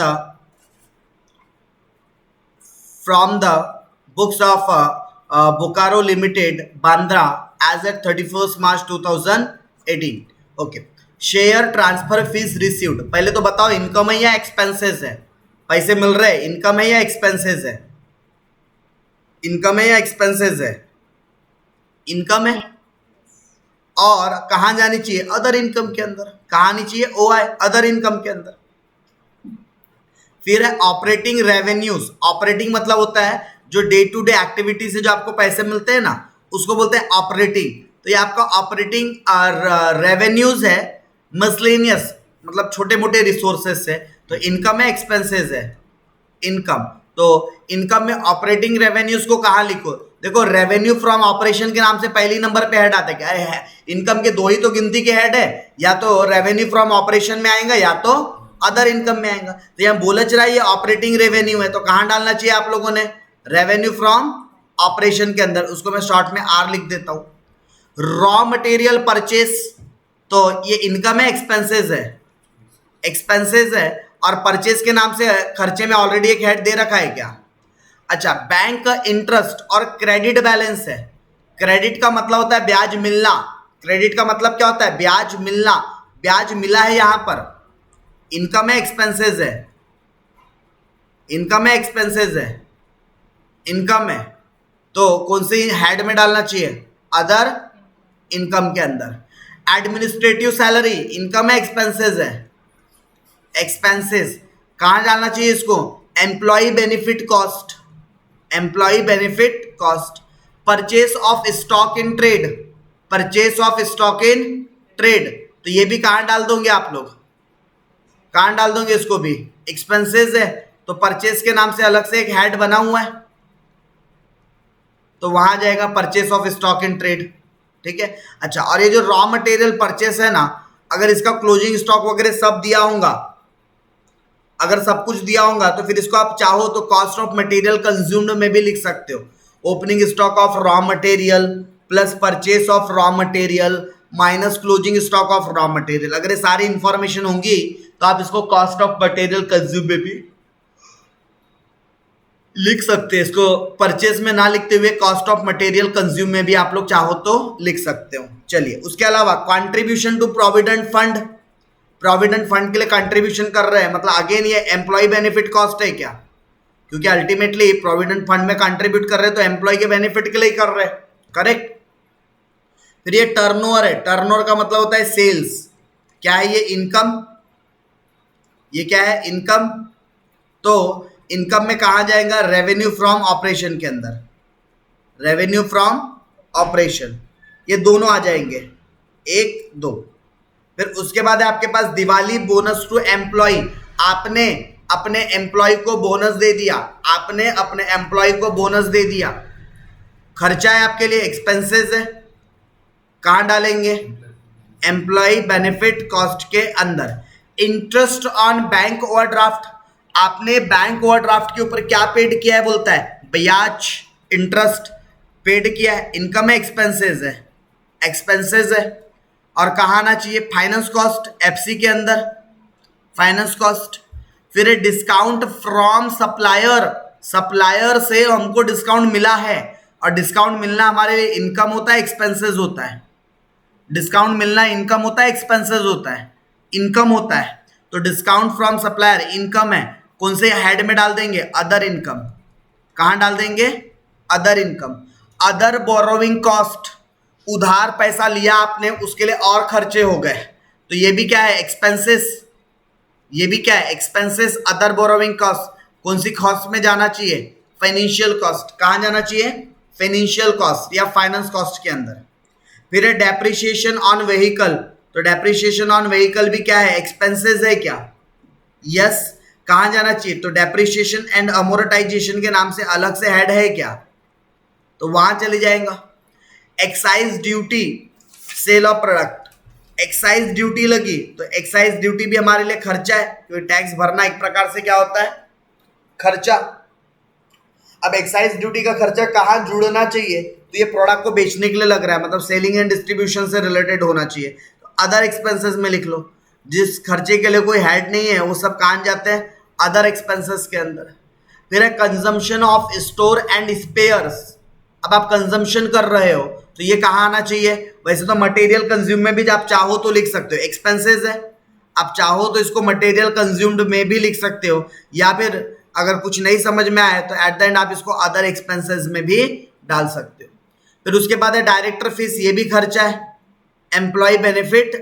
the books of Bokaro limited Bandra as at 31 March 2018। Okay, share transfer fees received, पहले तो बताओ इनकम है या एक्सपेंसेस है, पैसे मिल रहे हैं, इनकम है या एक्सपेंसेस है, इनकम है या एक्सपेंसेस है, इनकम है। और कहां जानी चाहिए, अदर इनकम के अंदर, कहां आनी चाहिए, ओआई अदर इनकम के अंदर। फिर है ऑपरेटिंग रेवेन्यूज, ऑपरेटिंग मतलब होता है जो डे टू डे एक्टिविटी से जो आपको पैसे मिलते हैं ना, उसको बोलते हैं ऑपरेटिंग। तो ये आपका ऑपरेटिंग रेवेन्यूज है, मिसलेनियस मतलब छोटे मोटे रिसोर्सेस से। तो इनकम है एक्सपेंसेस है, इनकम। तो इनकम में ऑपरेटिंग रेवेन्यूज को कहां लिखो, देखो रेवेन्यू फ्रॉम ऑपरेशन के नाम से पहली नंबर पे हेड आता है। क्या है, इनकम के दो ही तो गिनती के हेड है, या तो रेवेन्यू फ्रॉम ऑपरेशन में आएगा या तो अदर इनकम में आएगा। तो यहाँ बोला चला ये ऑपरेटिंग रेवेन्यू है, तो कहां डालना चाहिए आप लोगों ने, रेवेन्यू फ्रॉम ऑपरेशन के अंदर, उसको मैं शॉर्ट में आर लिख देता हूं। रॉ मटेरियल परचेस, तो ये इनकम है एक्सपेंसेस है, एक्सपेंसेस है, और परचेस के नाम से खर्चे में ऑलरेडी एक हेड दे रखा है क्या। अच्छा, बैंक का इंटरेस्ट और क्रेडिट बैलेंस है। क्रेडिट का मतलब होता है ब्याज मिलना, क्रेडिट का मतलब क्या होता है, ब्याज मिलना, ब्याज मिला है यहां पर। इनकम है एक्सपेंसेस है, इनकम है एक्सपेंसेस है, इनकम है, तो कौन सी हेड में डालना चाहिए, अदर इनकम के अंदर। एडमिनिस्ट्रेटिव सैलरी इनकम है एक्सपेंसेस है, एक्सपेंसेस, कहां डालना चाहिए इसको, employee benefit cost, employee benefit cost. Purchase of stock in trade, purchase of stock in trade, तो ये भी कहां डाल दोगे आप लोग, कहां डाल दोगे इसको भी, एक्सपेंसेस है, तो परचेस के नाम से अलग से एक हेड बना हुआ है, तो वहां जाएगा purchase of stock in trade. ठीक है। अच्छा, और ये जो रॉ मटेरियल परचेस है ना, अगर इसका क्लोजिंग स्टॉक वगैरह सब दिया होगा, अगर सब कुछ दिया होगा तो फिर इसको आप चाहो तो कॉस्ट ऑफ मटेरियल कंज्यूम्ड में भी लिख सकते हो। Opening stock of raw material plus purchase of raw material minus closing stock of raw material, अगर ये सारी इंफॉर्मेशन होंगी तो आप इसको कॉस्ट ऑफ मटेरियल कंज्यूम में भी लिख सकते हैं। इसको परचेज में ना लिखते हुए कॉस्ट ऑफ मटेरियल कंज्यूम में भी आप लोग चाहो तो लिख सकते हो। चलिए, उसके अलावा contribution to provident fund, provident fund के लिए कंट्रीब्यूशन कर रहे हैं, मतलब अगेन ये एम्प्लॉय बेनिफिट कॉस्ट है क्या, क्योंकि अल्टीमेटली प्रोविडेंट फंड में कंट्रीब्यूट कर रहे हैं तो एम्प्लॉय के बेनिफिट के लिए कर रहे हैं। करेक्ट। फिर ये टर्नओवर है, टर्नओवर का मतलब होता है सेल्स, क्या है ये, इनकम, ये क्या है, इनकम। तो इनकम में कहा जाएगा, रेवेन्यू फ्रॉम ऑपरेशन के अंदर, रेवेन्यू फ्रॉम ऑपरेशन, ये दोनों आ जाएंगे, एक दो। फिर उसके बाद है आपके पास दिवाली बोनस टू एम्प्लॉय, आपने अपने एम्प्लॉय को बोनस दे दिया, आपने अपने एम्प्लॉय को बोनस दे दिया, खर्चा है आपके लिए, एक्सपेंसेस है, कहां डालेंगे, एम्प्लॉय बेनिफिट कॉस्ट के अंदर। इंटरेस्ट ऑन बैंक ओवरड्राफ्ट, आपने बैंक ओवरड्राफ्ट के ऊपर क्या पेड किया है, बोलता है ब्याज, इंटरेस्ट पेड किया है, इनकम है एक्सपेंसेस है, एक्सपेंसेस है। और कहाँ आना चाहिए, फाइनेंस कॉस्ट, एफसी के अंदर फाइनेंस कॉस्ट। फिर डिस्काउंट फ्रॉम सप्लायर, सप्लायर से हमको डिस्काउंट मिला है, और डिस्काउंट मिलना हमारे लिए इनकम होता है, एक्सपेंसेस होता है? डिस्काउंट मिलना इनकम होता है, एक्सपेंसेस होता है? इनकम होता है। तो डिस्काउंट फ्रॉम सप्लायर इनकम है, कौन से हेड में डाल देंगे? Other income. कहां डाल देंगे? Other income. Other borrowing cost, उधार पैसा लिया आपने, उसके लिए और खर्चे हो गए, तो ये भी क्या है? एक्सपेंसेस। ये भी क्या है? एक्सपेंसेस। अदर बोरोविंग कॉस्ट कौन सी कॉस्ट में जाना चाहिए? Financial cost. कहां जाना चाहिए? फाइनेंशियल कॉस्ट या फाइनेंस कॉस्ट के अंदर। फिर है डेप्रिसिएशन ऑन व्हीकल, तो डेप्रिसिएशन ऑन व्हीकल भी क्या है? एक्सपेंसेस है क्या? यस। कहां जाना चाहिए? तो डेप्रिसिएशन एंड अमोर्टाइजेशन के नाम से अलग से हेड है क्या? तो वहां चले जाएगा। Excise duty, sale of product. Excise duty लगी तो एक्साइज ड्यूटी भी हमारे लिए खर्चा है, क्योंकि टैक्स भरना एक प्रकार से क्या होता है? खर्चा। अब एक्साइज ड्यूटी का खर्चा कहाँ जुड़ना चाहिए? तो ये प्रोडक्ट को बेचने के लिए लग रहा है, मतलब सेलिंग एंड डिस्ट्रीब्यूशन से रिलेटेड होना चाहिए। तो अदर एक्सपेंसेस में लिख लो। जिस खर्चे के लिए कोई हेड नहीं है वो सब कहाँ जाते हैं? अदर एक्सपेंसेस के अंदर। फिर है consumption of store and spheres. अब आप कंजम्पशन कर रहे हो तो ये कहाँ आना चाहिए? वैसे तो मटेरियल कंज्यूम में भी आप चाहो तो लिख सकते हो, एक्सपेंसेस है। आप चाहो तो इसको मटेरियल कंज्यूम्ड में भी लिख सकते हो, या फिर अगर कुछ नहीं समझ में आए तो एट द एंड आप इसको अदर एक्सपेंसेस में भी डाल सकते हो। फिर उसके बाद है डायरेक्टर फीस, ये भी खर्चा है। Employee benefit,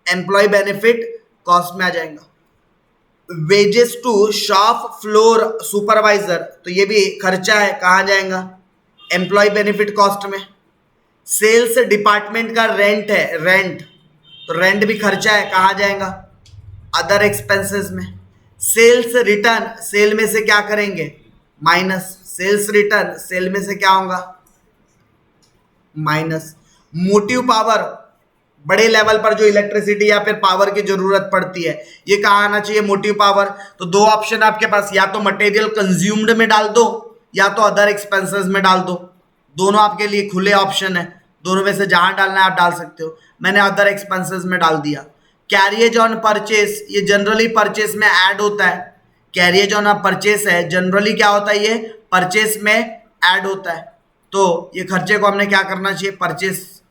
employee benefit cost में आ जाएगा। Wages to shop floor supervisor, तो ये भी खर्चा है, कहाँ जाएगा? एम्प्लॉय बेनिफिट कॉस्ट में। सेल्स डिपार्टमेंट का रेंट है, रेंट, तो रेंट भी खर्चा है, कहाँ जाएगा? अदर एक्सपेंसेस में। सेल्स रिटर्न, सेल में से क्या करेंगे? माइनस। सेल्स रिटर्न, सेल में से क्या होगा? माइनस। मोटिव पावर, बड़े लेवल पर जो इलेक्ट्रिसिटी या फिर पावर की जरूरत पड़ती है, ये कहाँ आना चाहिए? Motive power. तो दो ऑप्शन आपके पास, या तो मटेरियल कंज्यूम्ड में डाल दो या तो अदर एक्सपेंसेस में डाल दो। दोनों आपके लिए खुले ऑप्शन है, दोनों में से जहां डालना है आप डाल सकते हो। मैंने अदर एक्सपेंसेस में डाल दिया। कैरियज ऑन परचेस, ये जनरली परचेस में ऐड होता है। कैरियज ऑन परचेस है, जनरली क्या होता है? ये परचेस में ऐड होता है। तो ये खर्चे को हमने क्या करना चाहिए? परचेस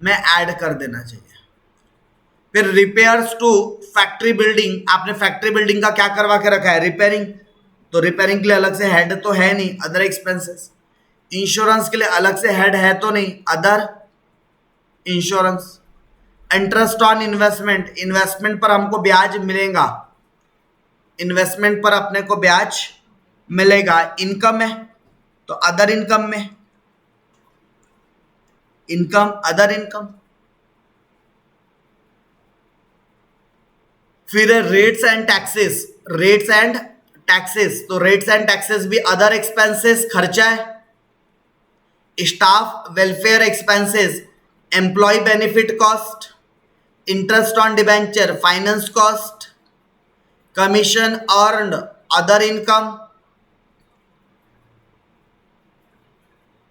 में ऐड कर देना चाहिए। फिर रिपेयर्स टू फैक्ट्री बिल्डिंग, आपने फैक्ट्री बिल्डिंग का क्या करवा के रखा है? रिपेयरिंग, तो रिपेयरिंग के लिए अलग से हेड तो है नहीं, अदर एक्सपेंसेस। इंश्योरेंस के लिए अलग से हेड है तो नहीं, other insurance. Interest on investment, investment पर हमको ब्याज मिलेगा, इन्वेस्टमेंट पर अपने को ब्याज मिलेगा। इनकम है तो अदर इनकम में, इनकम अदर इनकम। फिर rates and taxes, rates and taxes, तो रेट्स एंड टैक्सेस भी अदर एक्सपेंसेस, खर्चा है। Staff welfare expenses, employee benefit cost, interest on debenture finance cost, commission earned other income,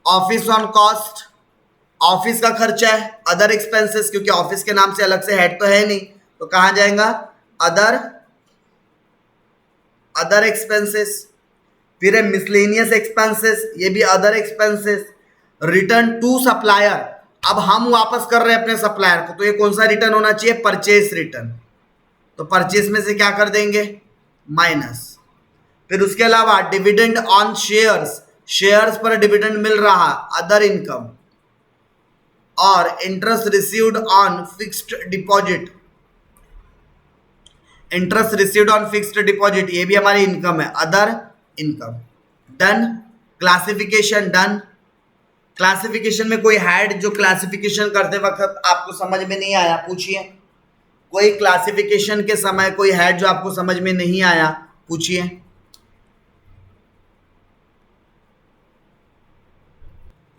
office on cost, office का खर्चा है, other expenses, क्योंकि office के नाम से अलग से हेड तो है नहीं, तो कहां जाएगा? Other, other expenses. फिर है मिसलेनियस एक्सपेंसेस, ये भी other expenses. Return to supplier, अब हम वापस कर रहे हैं अपने सप्लायर को, तो ये कौन सा रिटर्न होना चाहिए? परचेस रिटर्न, तो परचेस में से क्या कर देंगे? माइनस। फिर उसके अलावा डिविडेंड ऑन शेयर्स, शेयर्स पर डिविडेंड मिल रहा, अदर इनकम। और interest received on fixed deposit, interest received on fixed deposit, ये भी हमारी इनकम है, other income. Done. Classification done. Classification में कोई हेड जो क्लासिफिकेशन करते वक्त आपको समझ में नहीं आया, पूछिए। कोई क्लासिफिकेशन के समय कोई हेड जो आपको समझ में नहीं आया, पूछिए।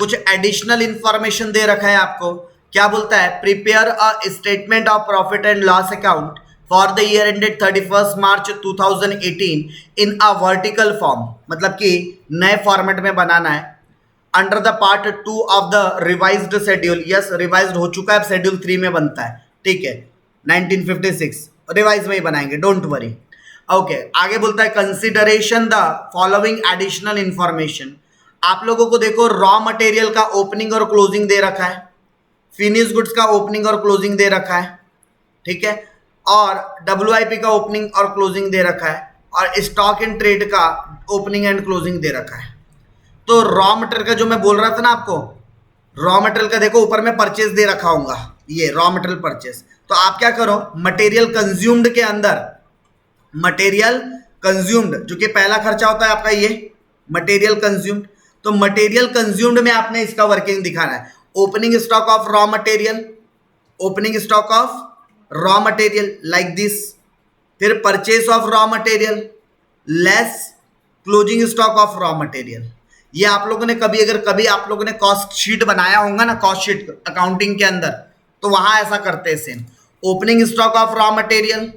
कुछ एडिशनल इंफॉर्मेशन दे रखा है आपको, क्या बोलता है? Prepare a statement of profit and loss account for the year ended 31 March 2018 in a vertical form, मतलब कि नए फॉर्मेट में बनाना है। Under the part 2 of the revised schedule, yes revised हो चुका है, शेड्यूल 3 में बनता है, ठीक है, 1956 रिवाइज में ही बनाएंगे, डोंट वरी। ओके आगे बोलता है consideration the following additional information. आप लोगों को देखो रॉ मटेरियल का ओपनिंग और क्लोजिंग दे रखा है, फिनिश गुड्स का ओपनिंग और क्लोजिंग दे रखा है, ठीक है, और WIP का ओपनिंग और क्लोजिंग दे रखा है, और स्टॉक एंड ट्रेड का ओपनिंग एंड क्लोजिंग दे रखा है। तो रॉ मटेरियल का जो मैं बोल रहा था ना आपको, रॉ मटेरियल का देखो ऊपर में परचेज दे रखा होगा, ये रॉ मटेरियल परचेज। तो आप क्या करो, मटेरियल कंज्यूम्ड के अंदर, मटेरियल कंज्यूम्ड जो कि पहला खर्चा होता है आपका ये मटेरियल कंज्यूम्ड, तो मटेरियल कंज्यूम्ड में आपने इसका वर्किंग दिखाना है। Opening stock of raw material, opening stock of raw material like this, फिर purchase of raw material less closing stock of raw material. ये आप लोगों ने कभी अगर कभी आप लोगों ने कॉस्ट शीट बनाया होगा ना, कॉस्ट शीट अकाउंटिंग के अंदर, तो वहां ऐसा करते हैं same. Opening stock of raw material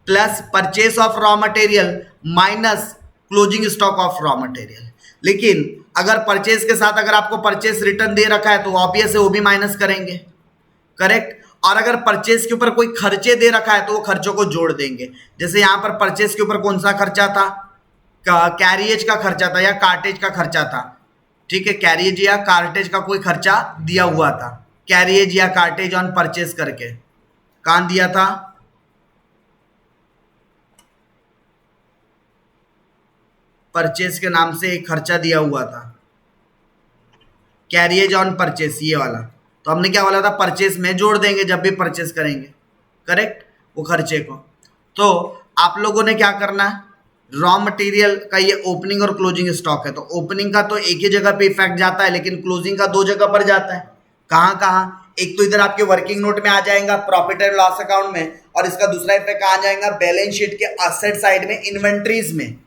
plus purchase of raw material minus closing stock of raw material. लेकिन अगर परचेस के साथ अगर आपको परचेस रिटर्न दे रखा है तो ऑब्वियस है वो भी माइनस करेंगे, करेक्ट। और अगर परचेस के ऊपर कोई खर्चे दे रखा है तो वो खर्चों को जोड़ देंगे। जैसे यहाँ पर परचेस के ऊपर कौन सा खर्चा था, कैरियज का खर्चा था या कार्टेज का खर्चा था, ठीक है, कैरियज या कार्टेज का कोई खर्चा दिया हुआ था, कैरियज या कार्टेज ऑन परचेस करके कहां दिया था, परचेस के नाम से एक खर्चा दिया हुआ था, कैरियज ऑन परचेस, ये वाला। तो हमने क्या बोला था, परचेस में जोड़ देंगे जब भी परचेस करेंगे, करेक्ट, वो खर्चे को। तो आप लोगों ने क्या करना है, रॉ मटेरियल का ये ओपनिंग और क्लोजिंग स्टॉक है, तो ओपनिंग का तो एक ही जगह पे इफेक्ट जाता है, लेकिन क्लोजिंग का दो जगह पर जाता है। कहाँ कहाँ, एक तो इधर आपके वर्किंग नोट में आ जाएगा प्रॉफिट एंड लॉस अकाउंट में, और इसका दूसरा इफेक्ट कहाँ जाएगा, बैलेंस शीट के असेट साइड में, इन्वेंट्रीज में।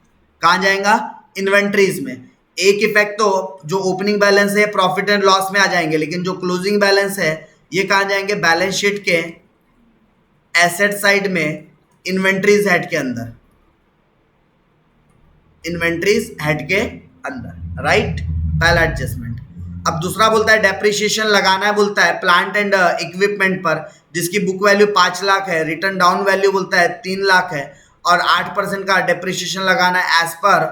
कहाँ जाएगा, इन्वेंट्रीज में। एक इफेक्ट तो जो ओपनिंग बैलेंस है प्रॉफिट एंड लॉस में आ जाएंगे, लेकिन जो क्लोजिंग बैलेंस है ये कहाँ जाएंगे, बैलेंस शीट के एसेट साइड में, इन्वेंट्रीज हेड के अंदर, इन्वेंट्रीज हेड के अंदर, राइट, पहला एडजस्टमेंट। अब दूसरा बोलता है डेप्रिसिएशन लगाना है, बोलता है प्लांट एंड इक्विपमेंट पर जिसकी बुक वैल्यू 5 लाख है, रिटर्न डाउन वैल्यू बोलता है 3 लाख है, और 8% का डेप्रिसिएशन लगाना है एज पर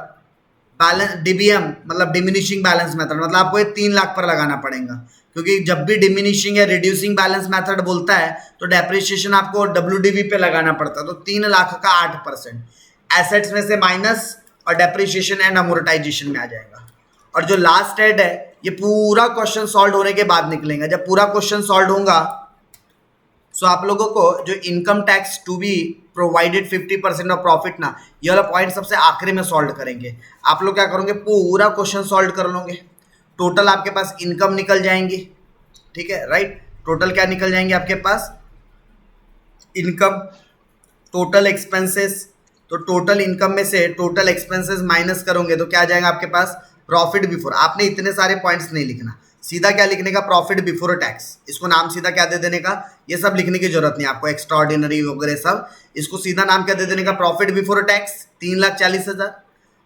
बैलेंस DBM, मतलब डिमिनिशिंग बैलेंस मेथड। मतलब आपको ये 3 लाख पर लगाना पड़ेगा, क्योंकि जब भी डिमिनिशिंग या रिड्यूसिंग बैलेंस मेथड बोलता है तो डेप्रिसिएशन आपको WDV पे लगाना पड़ता है। तो 3 लाख का 8% एसेट्स में से माइनस और डेप्रिसिएशन एंड अमोर्टाइजेशन में आ जाएगा। और जो लास्ट हेड है ये पूरा क्वेश्चन सॉल्व होने के बाद निकलेगा। जब पूरा क्वेश्चन सॉल्व होगा सो आप लोगों को जो income tax to be provided 50% of profit ना, ये वाला पॉइंट सबसे आखिरी में सॉल्व करेंगे। आप लोग क्या करोगे, पूरा क्वेश्चन सॉल्व कर लोगे, टोटल आपके पास इनकम निकल जाएंगी, ठीक है, राइट। टोटल क्या निकल जाएंगे आपके पास, इनकम, टोटल एक्सपेंसेस। तो टोटल इनकम में से टोटल एक्सपेंसेस माइनस करोगे तो क्या आ जाएगा आपके पास, प्रॉफिट बिफोर। आपने इतने सारे पॉइंट्स नहीं लिखना, सीधा क्या लिखने का, प्रॉफिट बिफोर टैक्स। इसको नाम सीधा क्या दे देने का, ये सब लिखने की जरूरत नहीं आपको, एक्स्ट्रा ऑर्डिनरी वगैरह सब, इसको सीधा नाम क्या दे देने का, प्रॉफिट बिफोर टैक्स 3,40,000।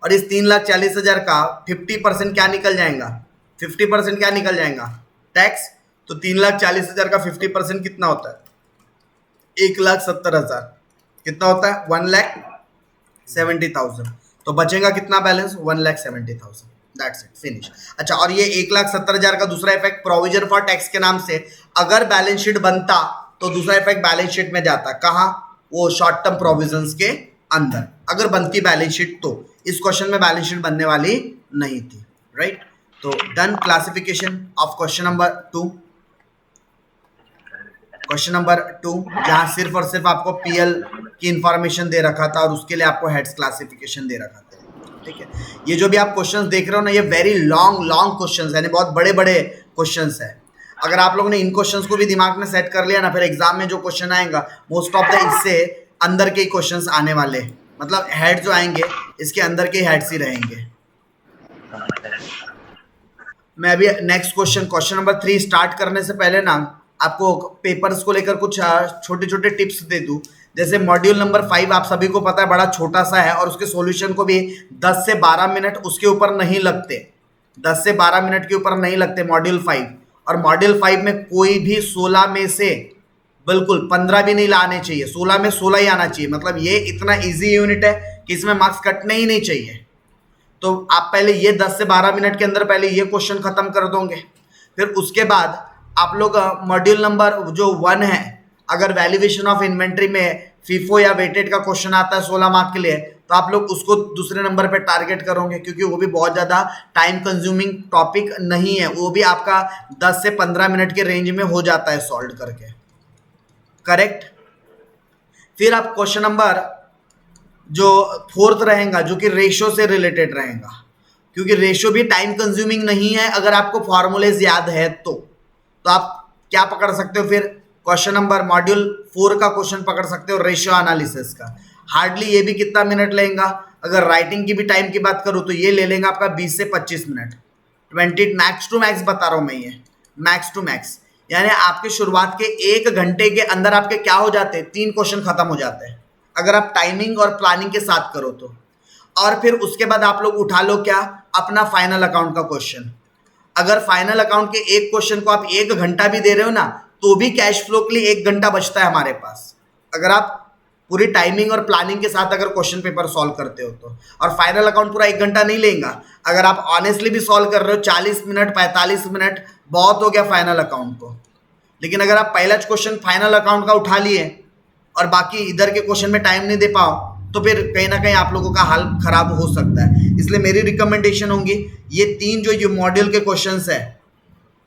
और इस 3,40,000 का 50% क्या निकल जाएगा, 50% क्या निकल जाएगा, टैक्स। तो 3,40,000 का 50% कितना होता है, 1,70,000। कितना होता है, 1,70,000। तो बचेगा कितना बैलेंस, 1,70,000। That's it, finish. अच्छा, और ये 1,70,000 का दूसरा इफेक्ट प्रोविजन फॉर टैक्स के नाम से अगर बैलेंस शीट बनता तो दूसरा इफेक्ट बैलेंस शीट में जाता, कहाँ, वो शॉर्ट टर्म प्रोविजंस के अंदर अगर बनती बैलेंस शीट। तो इस क्वेश्चन में बैलेंस शीट बनने वाली नहीं थी, राइट। तो done classification of question number 2। Question number 2 जहां सिर्फ और सिर्फ आपको PL की इंफॉर्मेशन दे रखा था और उसके लिए आपको हेड्स क्लासिफिकेशन दे रखा था, ठीक है। ये जो भी आप क्वेश्चंस देख रहे हो ना, ये वेरी लॉन्ग क्वेश्चंस है, बहुत बड़े बड़े क्वेश्चंस है। अगर आप लोगों ने इन क्वेश्चंस को भी दिमाग में सेट कर लिया ना, फिर एग्जाम में जो क्वेश्चन आएगा मोस्ट ऑफ द इससे अंदर के क्वेश्चंस आने वाले, मतलब हेड जो आएंगे इसके अंदर के हेड्स ही रहेंगे। मैं अभी नेक्स्ट क्वेश्चन नंबर 3 स्टार्ट करने से पहले ना आपको पेपर्स को लेकर कुछ छोटे छोटे टिप्स दे दूं। जैसे मॉड्यूल नंबर 5 आप सभी को पता है बड़ा छोटा सा है और उसके सॉल्यूशन को भी 10 से 12 मिनट उसके ऊपर नहीं लगते, 10 से 12 मिनट के ऊपर नहीं लगते मॉड्यूल 5। और मॉड्यूल 5 में कोई भी 16 में से बिल्कुल 15 भी नहीं लाने चाहिए, 16 में 16 ही आना चाहिए। मतलब ये इतना ईजी यूनिट है कि इसमें मार्क्स कटने ही नहीं चाहिए। तो आप पहले ये 10 से 12 मिनट के अंदर पहले ये क्वेश्चन खत्म कर दोगे। फिर उसके बाद आप लोग मॉड्यूल नंबर जो 1 है, अगर वैल्यूएशन ऑफ इन्वेंट्री में फीफो या वेटेड का क्वेश्चन आता है 16 मार्क के लिए, तो आप लोग उसको दूसरे नंबर पे टारगेट करोगे, क्योंकि वो भी बहुत ज़्यादा टाइम कंज्यूमिंग टॉपिक नहीं है, वो भी आपका 10 से 15 मिनट के रेंज में हो जाता है सॉल्व करके, करेक्ट। फिर आप क्वेश्चन नंबर जो 4th रहेगा, जो कि रेशो से रिलेटेड रहेगा, क्योंकि रेशो भी टाइम कंज्यूमिंग नहीं है अगर आपको फॉर्मूलेज याद है तो आप क्या पकड़ सकते हो, फिर क्वेश्चन नंबर मॉड्यूल 4 का क्वेश्चन पकड़ सकते हो, रेशियो एनालिसिस का। हार्डली ये भी कितना मिनट लेगा, अगर राइटिंग की भी टाइम की बात करूँ तो ये ले लेगा आपका 20 से 25 मिनट, 20 मैक्स टू मैक्स बता रहा हूँ मैं, ये मैक्स टू मैक्स, यानी आपके शुरुआत के 1 घंटे के अंदर आपके क्या हो जाते हैं, 3 क्वेश्चन खत्म हो जाते हैं अगर आप टाइमिंग और प्लानिंग के साथ करो तो। और फिर उसके बाद आप लोग उठा लो क्या, अपना फाइनल अकाउंट का क्वेश्चन। अगर फाइनल अकाउंट के एक क्वेश्चन को आप 1 घंटा भी दे रहे हो ना, तो भी कैश फ्लो के लिए 1 घंटा बचता है हमारे पास, अगर आप पूरी टाइमिंग और प्लानिंग के साथ अगर क्वेश्चन पेपर सॉल्व करते हो तो। और फाइनल अकाउंट पूरा 1 घंटा नहीं लेगा, अगर आप ऑनेस्टली भी सॉल्व कर रहे हो 40 मिनट 45 मिनट बहुत हो गया फाइनल अकाउंट को। लेकिन अगर आप पहला क्वेश्चन फाइनल अकाउंट का उठा लिए और बाकी इधर के क्वेश्चन में टाइम नहीं दे पाओ, तो फिर कहीं ना कहीं आप लोगों का हाल खराब हो सकता है। इसलिए मेरी रिकमेंडेशन होगी, ये 3 जो मॉड्यूल के क्वेश्चंस है,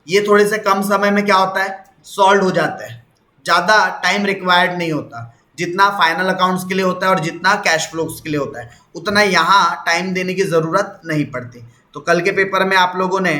ये थोड़े से कम समय में क्या होता है, सॉल्व हो जाता है, ज़्यादा टाइम रिक्वायर्ड नहीं होता, जितना फाइनल अकाउंट्स के लिए होता है और जितना कैश फ्लोस के लिए होता है उतना यहाँ टाइम देने की ज़रूरत नहीं पड़ती। तो कल के पेपर में आप लोगों ने,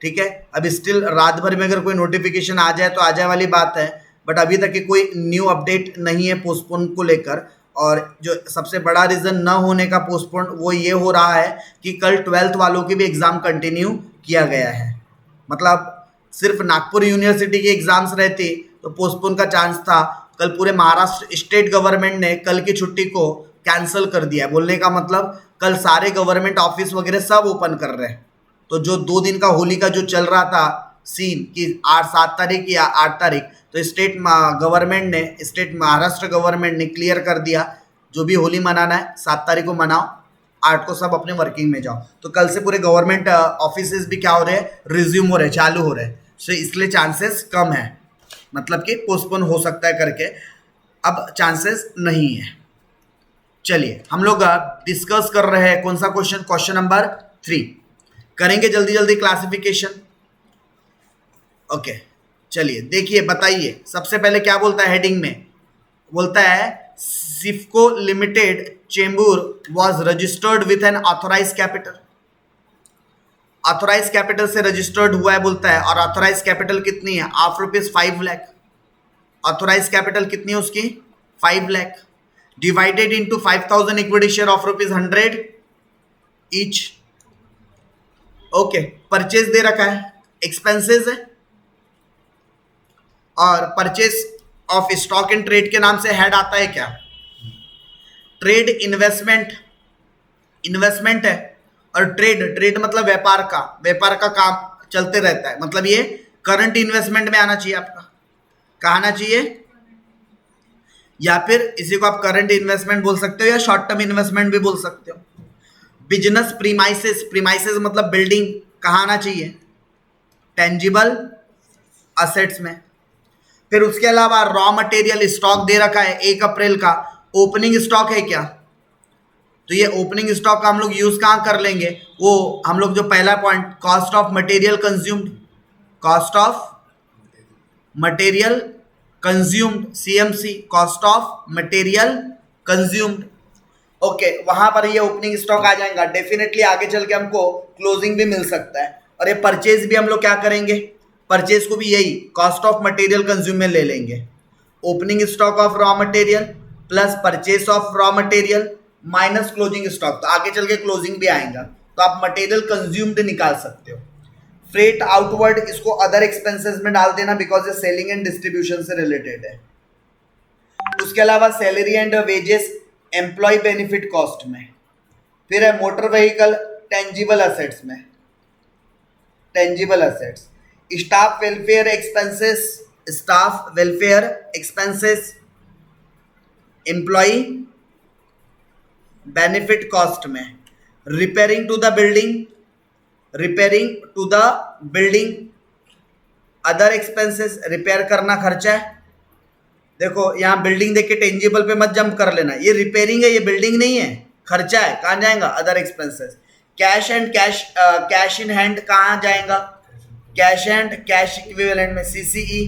ठीक है, अब स्टिल रात भर में अगर कोई नोटिफिकेशन आ जाए तो आ जाए वाली बात है, बट अभी तक की कोई न्यू अपडेट नहीं है पोस्टपोन को लेकर। और जो सबसे बड़ा रीज़न न होने का पोस्टपोन वो ये हो रहा है कि कल 12th वालों की भी एग्ज़ाम कंटिन्यू किया गया है। मतलब सिर्फ नागपुर यूनिवर्सिटी की एग्ज़ाम्स रहती तो पोस्टपोन का चांस था, कल पूरे महाराष्ट्र स्टेट गवर्नमेंट ने कल की छुट्टी को कैंसिल कर दिया है। बोलने का मतलब कल सारे गवर्नमेंट ऑफिस वगैरह सब ओपन कर रहे हैं। तो जो 2 दिन का होली का जो चल रहा था सीन कि 7 तारीख या 8 तारीख, तो स्टेट महाराष्ट्र गवर्नमेंट ने क्लियर कर दिया जो भी होली मनाना है 7 तारीख को मनाओ, 8 को सब अपने वर्किंग में जाओ। तो कल से पूरे गवर्नमेंट ऑफिस भी क्या हो रहे हैं, रिज्यूम हो रहे हैं, चालू हो रहे हैं। सो इसलिए चांसेस कम है, मतलब कि पोस्टपोन हो सकता है करके अब चांसेस नहीं है। चलिए हम लोग डिस्कस कर रहे हैं कौन सा क्वेश्चन, क्वेश्चन नंबर 3 करेंगे जल्दी जल्दी क्लासिफिकेशन। ओके चलिए देखिए, बताइए सबसे पहले क्या बोलता है हेडिंग में, बोलता है Sifco limited Chembur was registered with an authorize capital. Authorize capital से रजिस्टर्ड हुआ है बोलता है, और ऑथोराइज कैपिटल कितनी है, ऑफ ₹5 लाख। ऑथोराइज कैपिटल कितनी है उसकी, 5 lakh, divided into 5,000 equity share of ₹100 each. Okay, purchase दे रखा है, एक्सपेंसेस है, और purchase of stock and trade के नाम से हेड आता है क्या, ट्रेड इन्वेस्टमेंट है, और ट्रेड मतलब व्यापार का काम चलते रहता है, मतलब ये करंट इन्वेस्टमेंट में आना चाहिए आपका, कहाँ आना चाहिए, या फिर इसी को आप करंट इन्वेस्टमेंट बोल सकते हो या शॉर्ट टर्म इन्वेस्टमेंट भी बोल सकते हो। बिजनेस प्रीमाइसेस मतलब बिल्डिंग कहाँ आना चाहिए, टेंजिबल असेट्स में। फिर उसके अलावा रॉ मटेरियल स्टॉक दे रखा है 1 अप्रैल का, ओपनिंग स्टॉक है क्या, तो ये ओपनिंग स्टॉक का हम लोग यूज कहाँ कर लेंगे, वो हम लोग जो पहला point cost of material consumed, cost of material consumed, CMC, cost of material consumed. Okay, वहां पर ये ओपनिंग स्टॉक आ जाएगा। डेफिनेटली आगे चल के हमको क्लोजिंग भी मिल सकता है, और ये परचेज भी हम लोग क्या करेंगे, परचेज को भी यही कॉस्ट ऑफ मटेरियल कंज्यूम में ले लेंगे, opening stock of raw material plus purchase of raw material minus closing stock, तो आगे चल के क्लोजिंग भी आएगा, तो आप मटेरियल कंज्यूम्ड निकाल सकते हो। फ्रेट आउटवर्ड इसको अदर एक्सपेंसेस में डाल देना, बिकॉज ये सेलिंग एंड डिस्ट्रीब्यूशन से रिलेटेड है। उसके अलावा salary and wages employee benefit cost में, फिर है मोटर व्हीकल टेंजिबल असेट्स में, tangible assets, staff welfare expenses employee benefit cost में। Repairing to the building, repairing to the building, other expenses, repair करना खर्चा है। देखो यहाँ बिल्डिंग देख के टेंजिबल पे मत जंप कर लेना, ये रिपेयरिंग है, ये बिल्डिंग नहीं है, खर्चा है, कहाँ जाएगा, other expenses. Cash and cash in hand कहाँ जाएगा, कैश एंड कैश इक्विवेलेंट में, सीसीई।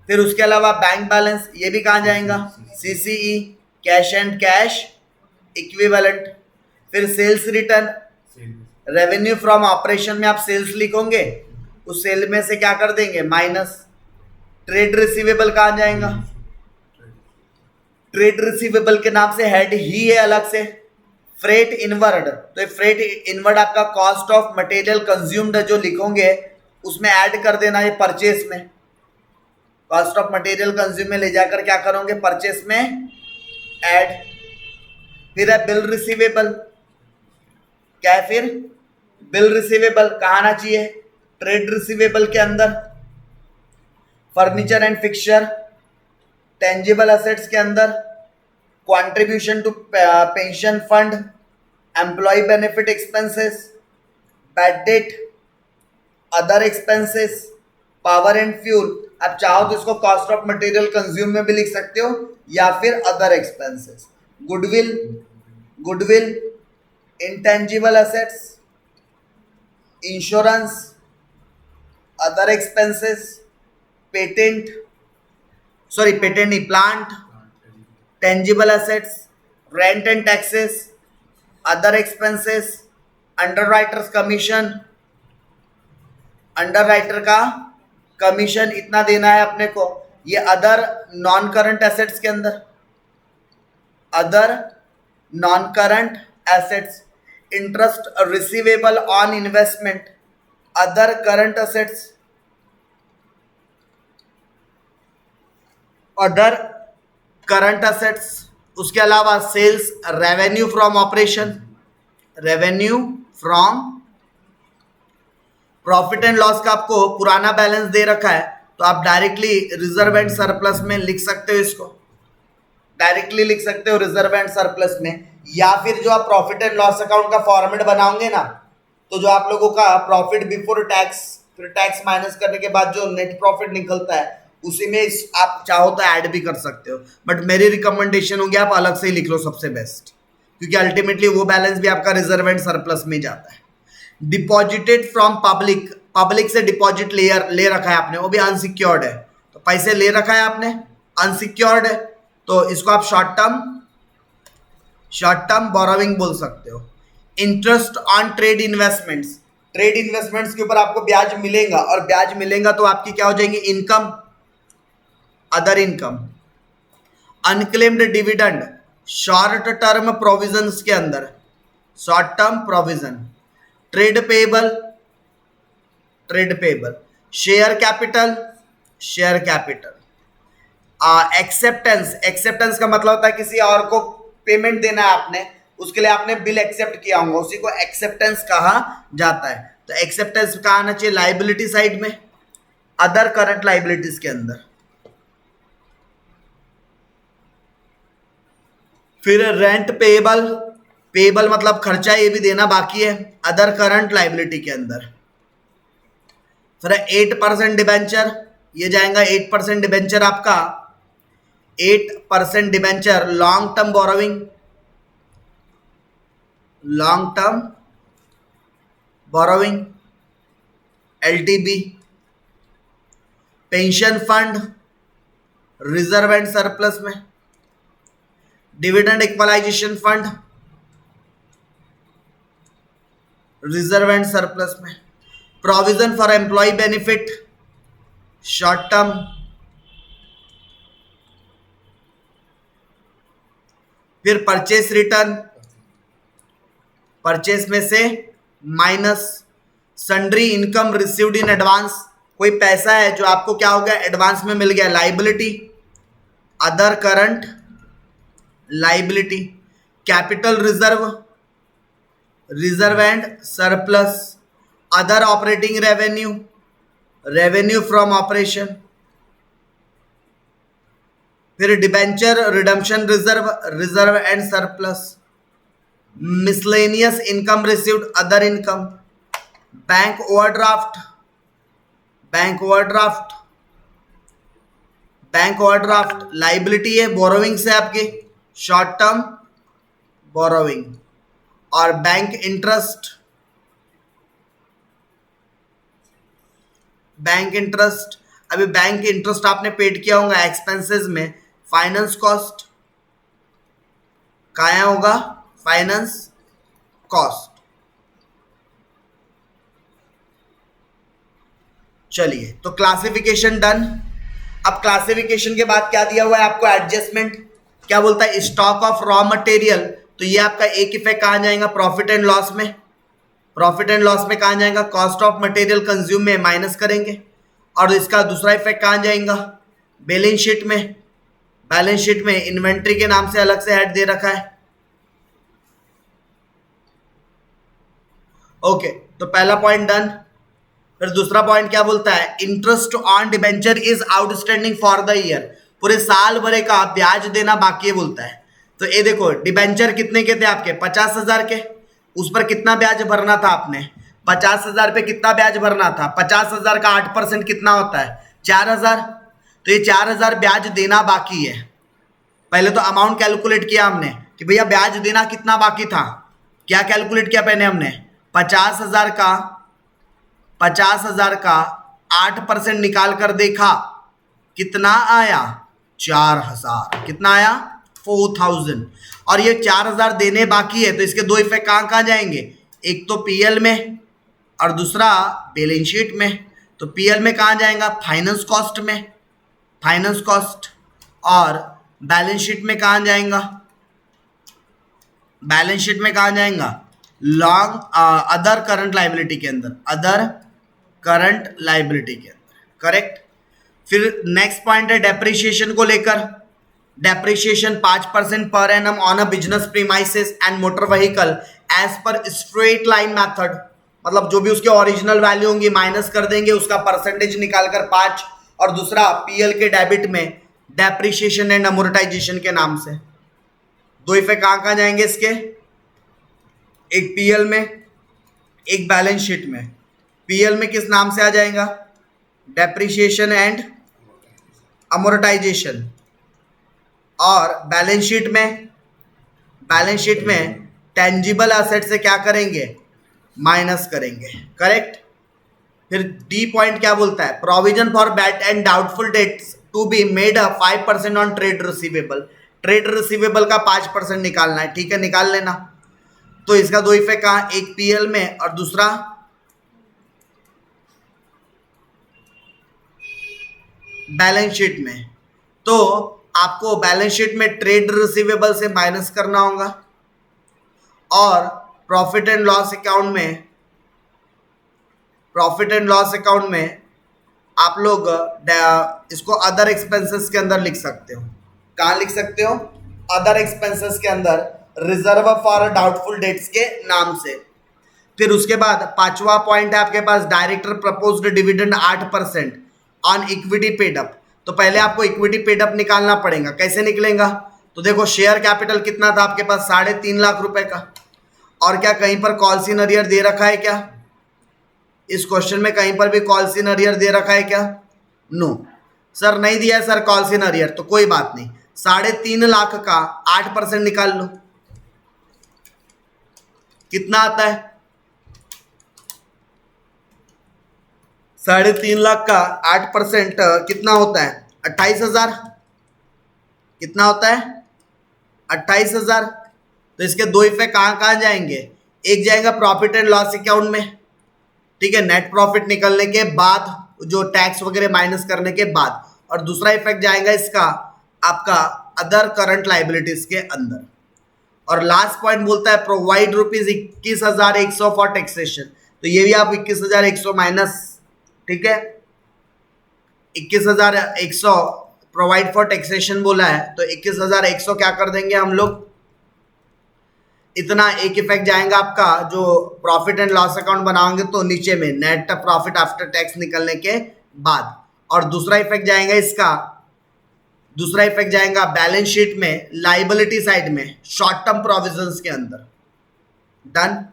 फिर उसके अलावा बैंक बैलेंस, ये भी कहाँ जाएगा, CCE, cash and cash equivalent. फिर sales return, revenue from operation में आप सेल्स लिखोगे, उस सेल में से क्या कर देंगे, माइनस। ट्रेड रिसीवेबल कहाँ जाएगा, ट्रेड रिसीवेबल के नाम से हेड ही है अलग से। फ्रेट इनवर्ड, तो फ्रेट इनवर्ड आपका कॉस्ट ऑफ मटेरियल कंज्यूम्ड जो लिखोगे उसमें ऐड कर देना है परचेस में, कॉस्ट ऑफ मटेरियल कंज्यूम में ले जाकर क्या करोगे, परचेस में ऐड। फिर है बिल रिसीवेबल, क्या है फिर, बिल रिसीवेबल कहाँ आना चाहिए, ट्रेड रिसीवेबल के अंदर। Furniture and fixture, tangible assets के अंदर। Contribution to pension fund, employ benefit expenses, bad debt, other expenses, power and fuel. आप चाहो तो इसको कॉस्ट ऑफ मटेरियल कंज्यूम में भी लिख सकते हो या फिर other expenses. Goodwill, goodwill, intangible assets, insurance, other expenses, patent, sorry patent नहीं, plant, tangible assets, rent and taxes, other expenses, underwriters commission, underwriter का कमीशन इतना देना है अपने को, ये अदर नॉन करंट एसेट्स के अंदर, other non current assets. Interest receivable on investment, other current assets, other current assets. उसके अलावा sales revenue from operation, revenue from profit and loss का आपको पुराना बैलेंस दे रखा है तो आप डायरेक्टली रिजर्व एंड सरप्लस में लिख सकते हो, इसको डायरेक्टली लिख सकते हो रिजर्व एंड सरप्लस में। या फिर जो आप प्रॉफिट एंड लॉस अकाउंट का फॉर्मेट बनाओगे ना, तो जो आप लोगों का प्रॉफिट बिफोर टैक्स, फिर टैक्स माइनस करने के बाद जो नेट प्रॉफिट निकलता है उसी में आप चाहो तो ऐड भी कर सकते हो, बट मेरी रिकमेंडेशन होगी आप अलग से ही लिख लो, सबसे बेस्ट, क्योंकि अल्टीमेटली वो बैलेंस भी आपका रिजर्व एंड सरप्लस में जाता है। डिपॉजिटेड फ्रॉम पब्लिक, पब्लिक से डिपॉजिट ले रखा है आपने, वो भी अनसिक्योर्ड है, तो पैसे ले रखा है आपने, अनसिक्योर्ड है, तो इसको आप शॉर्ट टर्म बोरोविंग बोल सकते हो। Interest on trade investments, trade investments के ऊपर आपको ब्याज मिलेगा, और ब्याज मिलेगा तो आपकी क्या हो जाएंगी, income, other income. Unclaimed dividend, short term provisions के अंदर, short term provision. Trade payable, trade payable. Share capital, share capital. Acceptance, acceptance का मतलब होता है किसी और को पेमेंट देना है आपने, उसके लिए आपने बिल एक्सेप्ट किया होगा, उसी को एक्सेप्टेंस कहा जाता है। तो एक्सेप्टेंस कहाँ आना चाहिए, लाइबिलिटी साइड में, अदर करंट लाइबिलिटीज के अंदर। फिर रेंट पेबल, पेबल मतलब खर्चा ये भी देना बाकी है, अदर करंट लाइबिलिटी के अंदर। फिर 8% डिबेंचर, ये जाएगा 8% डिबेंचर आपका, 8% debenture long term borrowing, long term borrowing, LTB. Pension fund, reserve and surplus में। Dividend equalisation fund, reserve and surplus में। Provision for employee benefit, short term. फिर परचेस रिटर्न, परचेस में से minus. Sundry income received in advance, कोई पैसा है जो आपको क्या हो गया, एडवांस में मिल गया, liability, other current liability. Capital reserve, reserve and surplus. Other operating revenue, revenue from operation. फिर debenture redemption reserve, reserve and surplus. Miscellaneous income received, other income, bank overdraft, bank overdraft, bank overdraft liability है, borrowing से आपकी, short term borrowing, और bank interest, bank interest, अभी bank interest आपने paid किया होगा expenses में, फाइनेंस कॉस्ट क्या होगा, फाइनेंस कॉस्ट। चलिए, तो क्लासिफिकेशन डन। अब क्लासिफिकेशन के बाद क्या दिया हुआ है आपको, एडजस्टमेंट। क्या बोलता है, स्टॉक ऑफ रॉ मटेरियल, तो ये आपका एक इफेक्ट कहाँ जाएगा, प्रॉफिट एंड लॉस में, प्रॉफिट एंड लॉस में कहाँ जाएगा, कॉस्ट ऑफ मटेरियल कंज्यूम में माइनस करेंगे। और इसका दूसरा इफेक्ट कहाँ जाएगा, बैलेंस शीट में, बैलेंस शीट में इन्वेंट्री के नाम से अलग से हेड दे रखा है। ओके, तो पहला पॉइंट डन। फिर दूसरा पॉइंट क्या बोलता है, interest on debenture is outstanding for the year, पूरे साल भरे का ब्याज देना बाकी है बोलता है। तो ये देखो, डिबेंचर कितने के थे आपके, 50,000 के, उस पर कितना ब्याज भरना था आपने, 50,000 पे कितना ब्याज भरना था, 50,000 का 8% कितना होता है, 4,000। तो ये 4,000 ब्याज देना बाकी है। पहले तो अमाउंट कैलकुलेट किया हमने कि भैया ब्याज देना कितना बाकी था, क्या कैलकुलेट किया पहले हमने, 50,000 का 8% निकाल कर देखा, कितना आया, 4,000, कितना आया, 4,000। और ये 4,000 देने बाकी है, तो इसके दो इफेक्ट कहाँ कहाँ जाएंगे, एक तो पीएल में और दूसरा बैलेंस शीट में। तो पीएल में कहाँ जाएगा, फाइनेंस कॉस्ट में, फाइनेंस कॉस्ट, और बैलेंस शीट में कहाँ जाएगा, बैलेंस शीट में कहाँ जाएगा, लॉन्ग अदर करंट लाइबिलिटी के अंदर, अदर करंट लाइबिलिटी के अंदर, करेक्ट। फिर नेक्स्ट पॉइंट है डेप्रिसिएशन को लेकर, depreciation 5% per annum on a business premises and motor vehicle as per straight line method, मतलब जो भी उसके ओरिजिनल वैल्यू होंगी माइनस कर देंगे, उसका परसेंटेज निकालकर 5। और दूसरा पीएल के डेबिट में डेप्रिसिएशन एंड अमोर्टाइजेशन के नाम से। दो इफेक्ट कहाँ कहाँ जाएंगे इसके, एक पीएल में, एक बैलेंस शीट में। पीएल में किस नाम से आ जाएगा, डेप्रिसिएशन एंड अमोर्टाइजेशन, और बैलेंस शीट में, बैलेंस शीट में टेंजिबल एसेट से क्या करेंगे, माइनस करेंगे, करेक्ट। फिर डी पॉइंट क्या बोलता है, provision for bad and doubtful debts to be made 5% on trade receivable, trade receivable का 5% निकालना है, ठीक है, निकाल लेना। तो इसका दो इफेक्ट कहाँ, एक पीएल में और दूसरा बैलेंस शीट में। तो आपको बैलेंस शीट में ट्रेड रिसीवेबल से माइनस करना होगा, और प्रॉफिट एंड लॉस अकाउंट में, प्रॉफिट एंड लॉस अकाउंट में आप लोग इसको अदर एक्सपेंसेस के अंदर लिख सकते हो। कहाँ लिख सकते हो, अदर एक्सपेंसेस के अंदर, रिजर्व फॉर डाउटफुल डेट्स के नाम से। फिर उसके बाद पांचवा पॉइंट है आपके पास, director proposed dividend 8% on equity paid up. तो पहले आपको इक्विटी पेड अप निकालना पड़ेगा, कैसे निकलेगा, तो देखो शेयर कैपिटल कितना था आपके पास, 3.5 लाख रुपए का। और क्या कहीं पर कॉल्स इन अरियर दे रखा है क्या, इस क्वेश्चन में कहीं पर भी कॉल्स इन अरियर दे रखा है क्या, नो सर नहीं दिया है सर कॉल्स इन अरियर, तो कोई बात नहीं, 3.5 लाख का 8% निकाल लो, कितना आता है, 3.5 लाख का 8% कितना होता है, 28,000, कितना होता है, 28,000। तो इसके दो इफेक्ट कहाँ कहाँ जाएंगे, एक जाएगा प्रॉफिट एंड लॉस अकाउंट में, ठीक है, नेट प्रॉफिट निकलने के बाद, जो टैक्स वगैरह माइनस करने के बाद, और दूसरा इफेक्ट जाएगा इसका आपका अदर करंट लाइबिलिटीज के अंदर। और लास्ट पॉइंट बोलता है प्रोवाइड ₹21,100 फॉर टैक्सेशन, तो ये भी आप 21,100 माइनस, ठीक है, 21,100 प्रोवाइड फॉर टैक्सेशन बोला है, तो 21,100 क्या कर देंगे हम लोग, इतना एक इफेक्ट जाएगा आपका, जो प्रॉफिट एंड लॉस अकाउंट बनाओगे तो नीचे में नेट प्रॉफिट आफ्टर टैक्स निकलने के बाद। और दूसरा इफेक्ट जाएगा इसका, दूसरा इफेक्ट जाएगा बैलेंस शीट में लाइबिलिटी साइड में, शॉर्ट टर्म प्रोविजंस के अंदर, डन।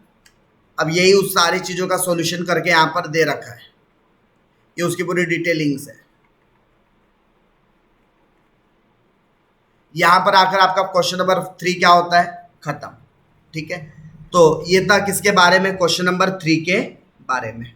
अब यही उस सारी चीजों का सॉल्यूशन करके यहां पर दे रखा है, ये उसकी पूरी डिटेलिंग्स है। यहां पर आकर आपका क्वेश्चन नंबर 3 क्या होता है, खत्म। ठीक है, तो ये था किसके बारे में, क्वेश्चन नंबर 3 के बारे में।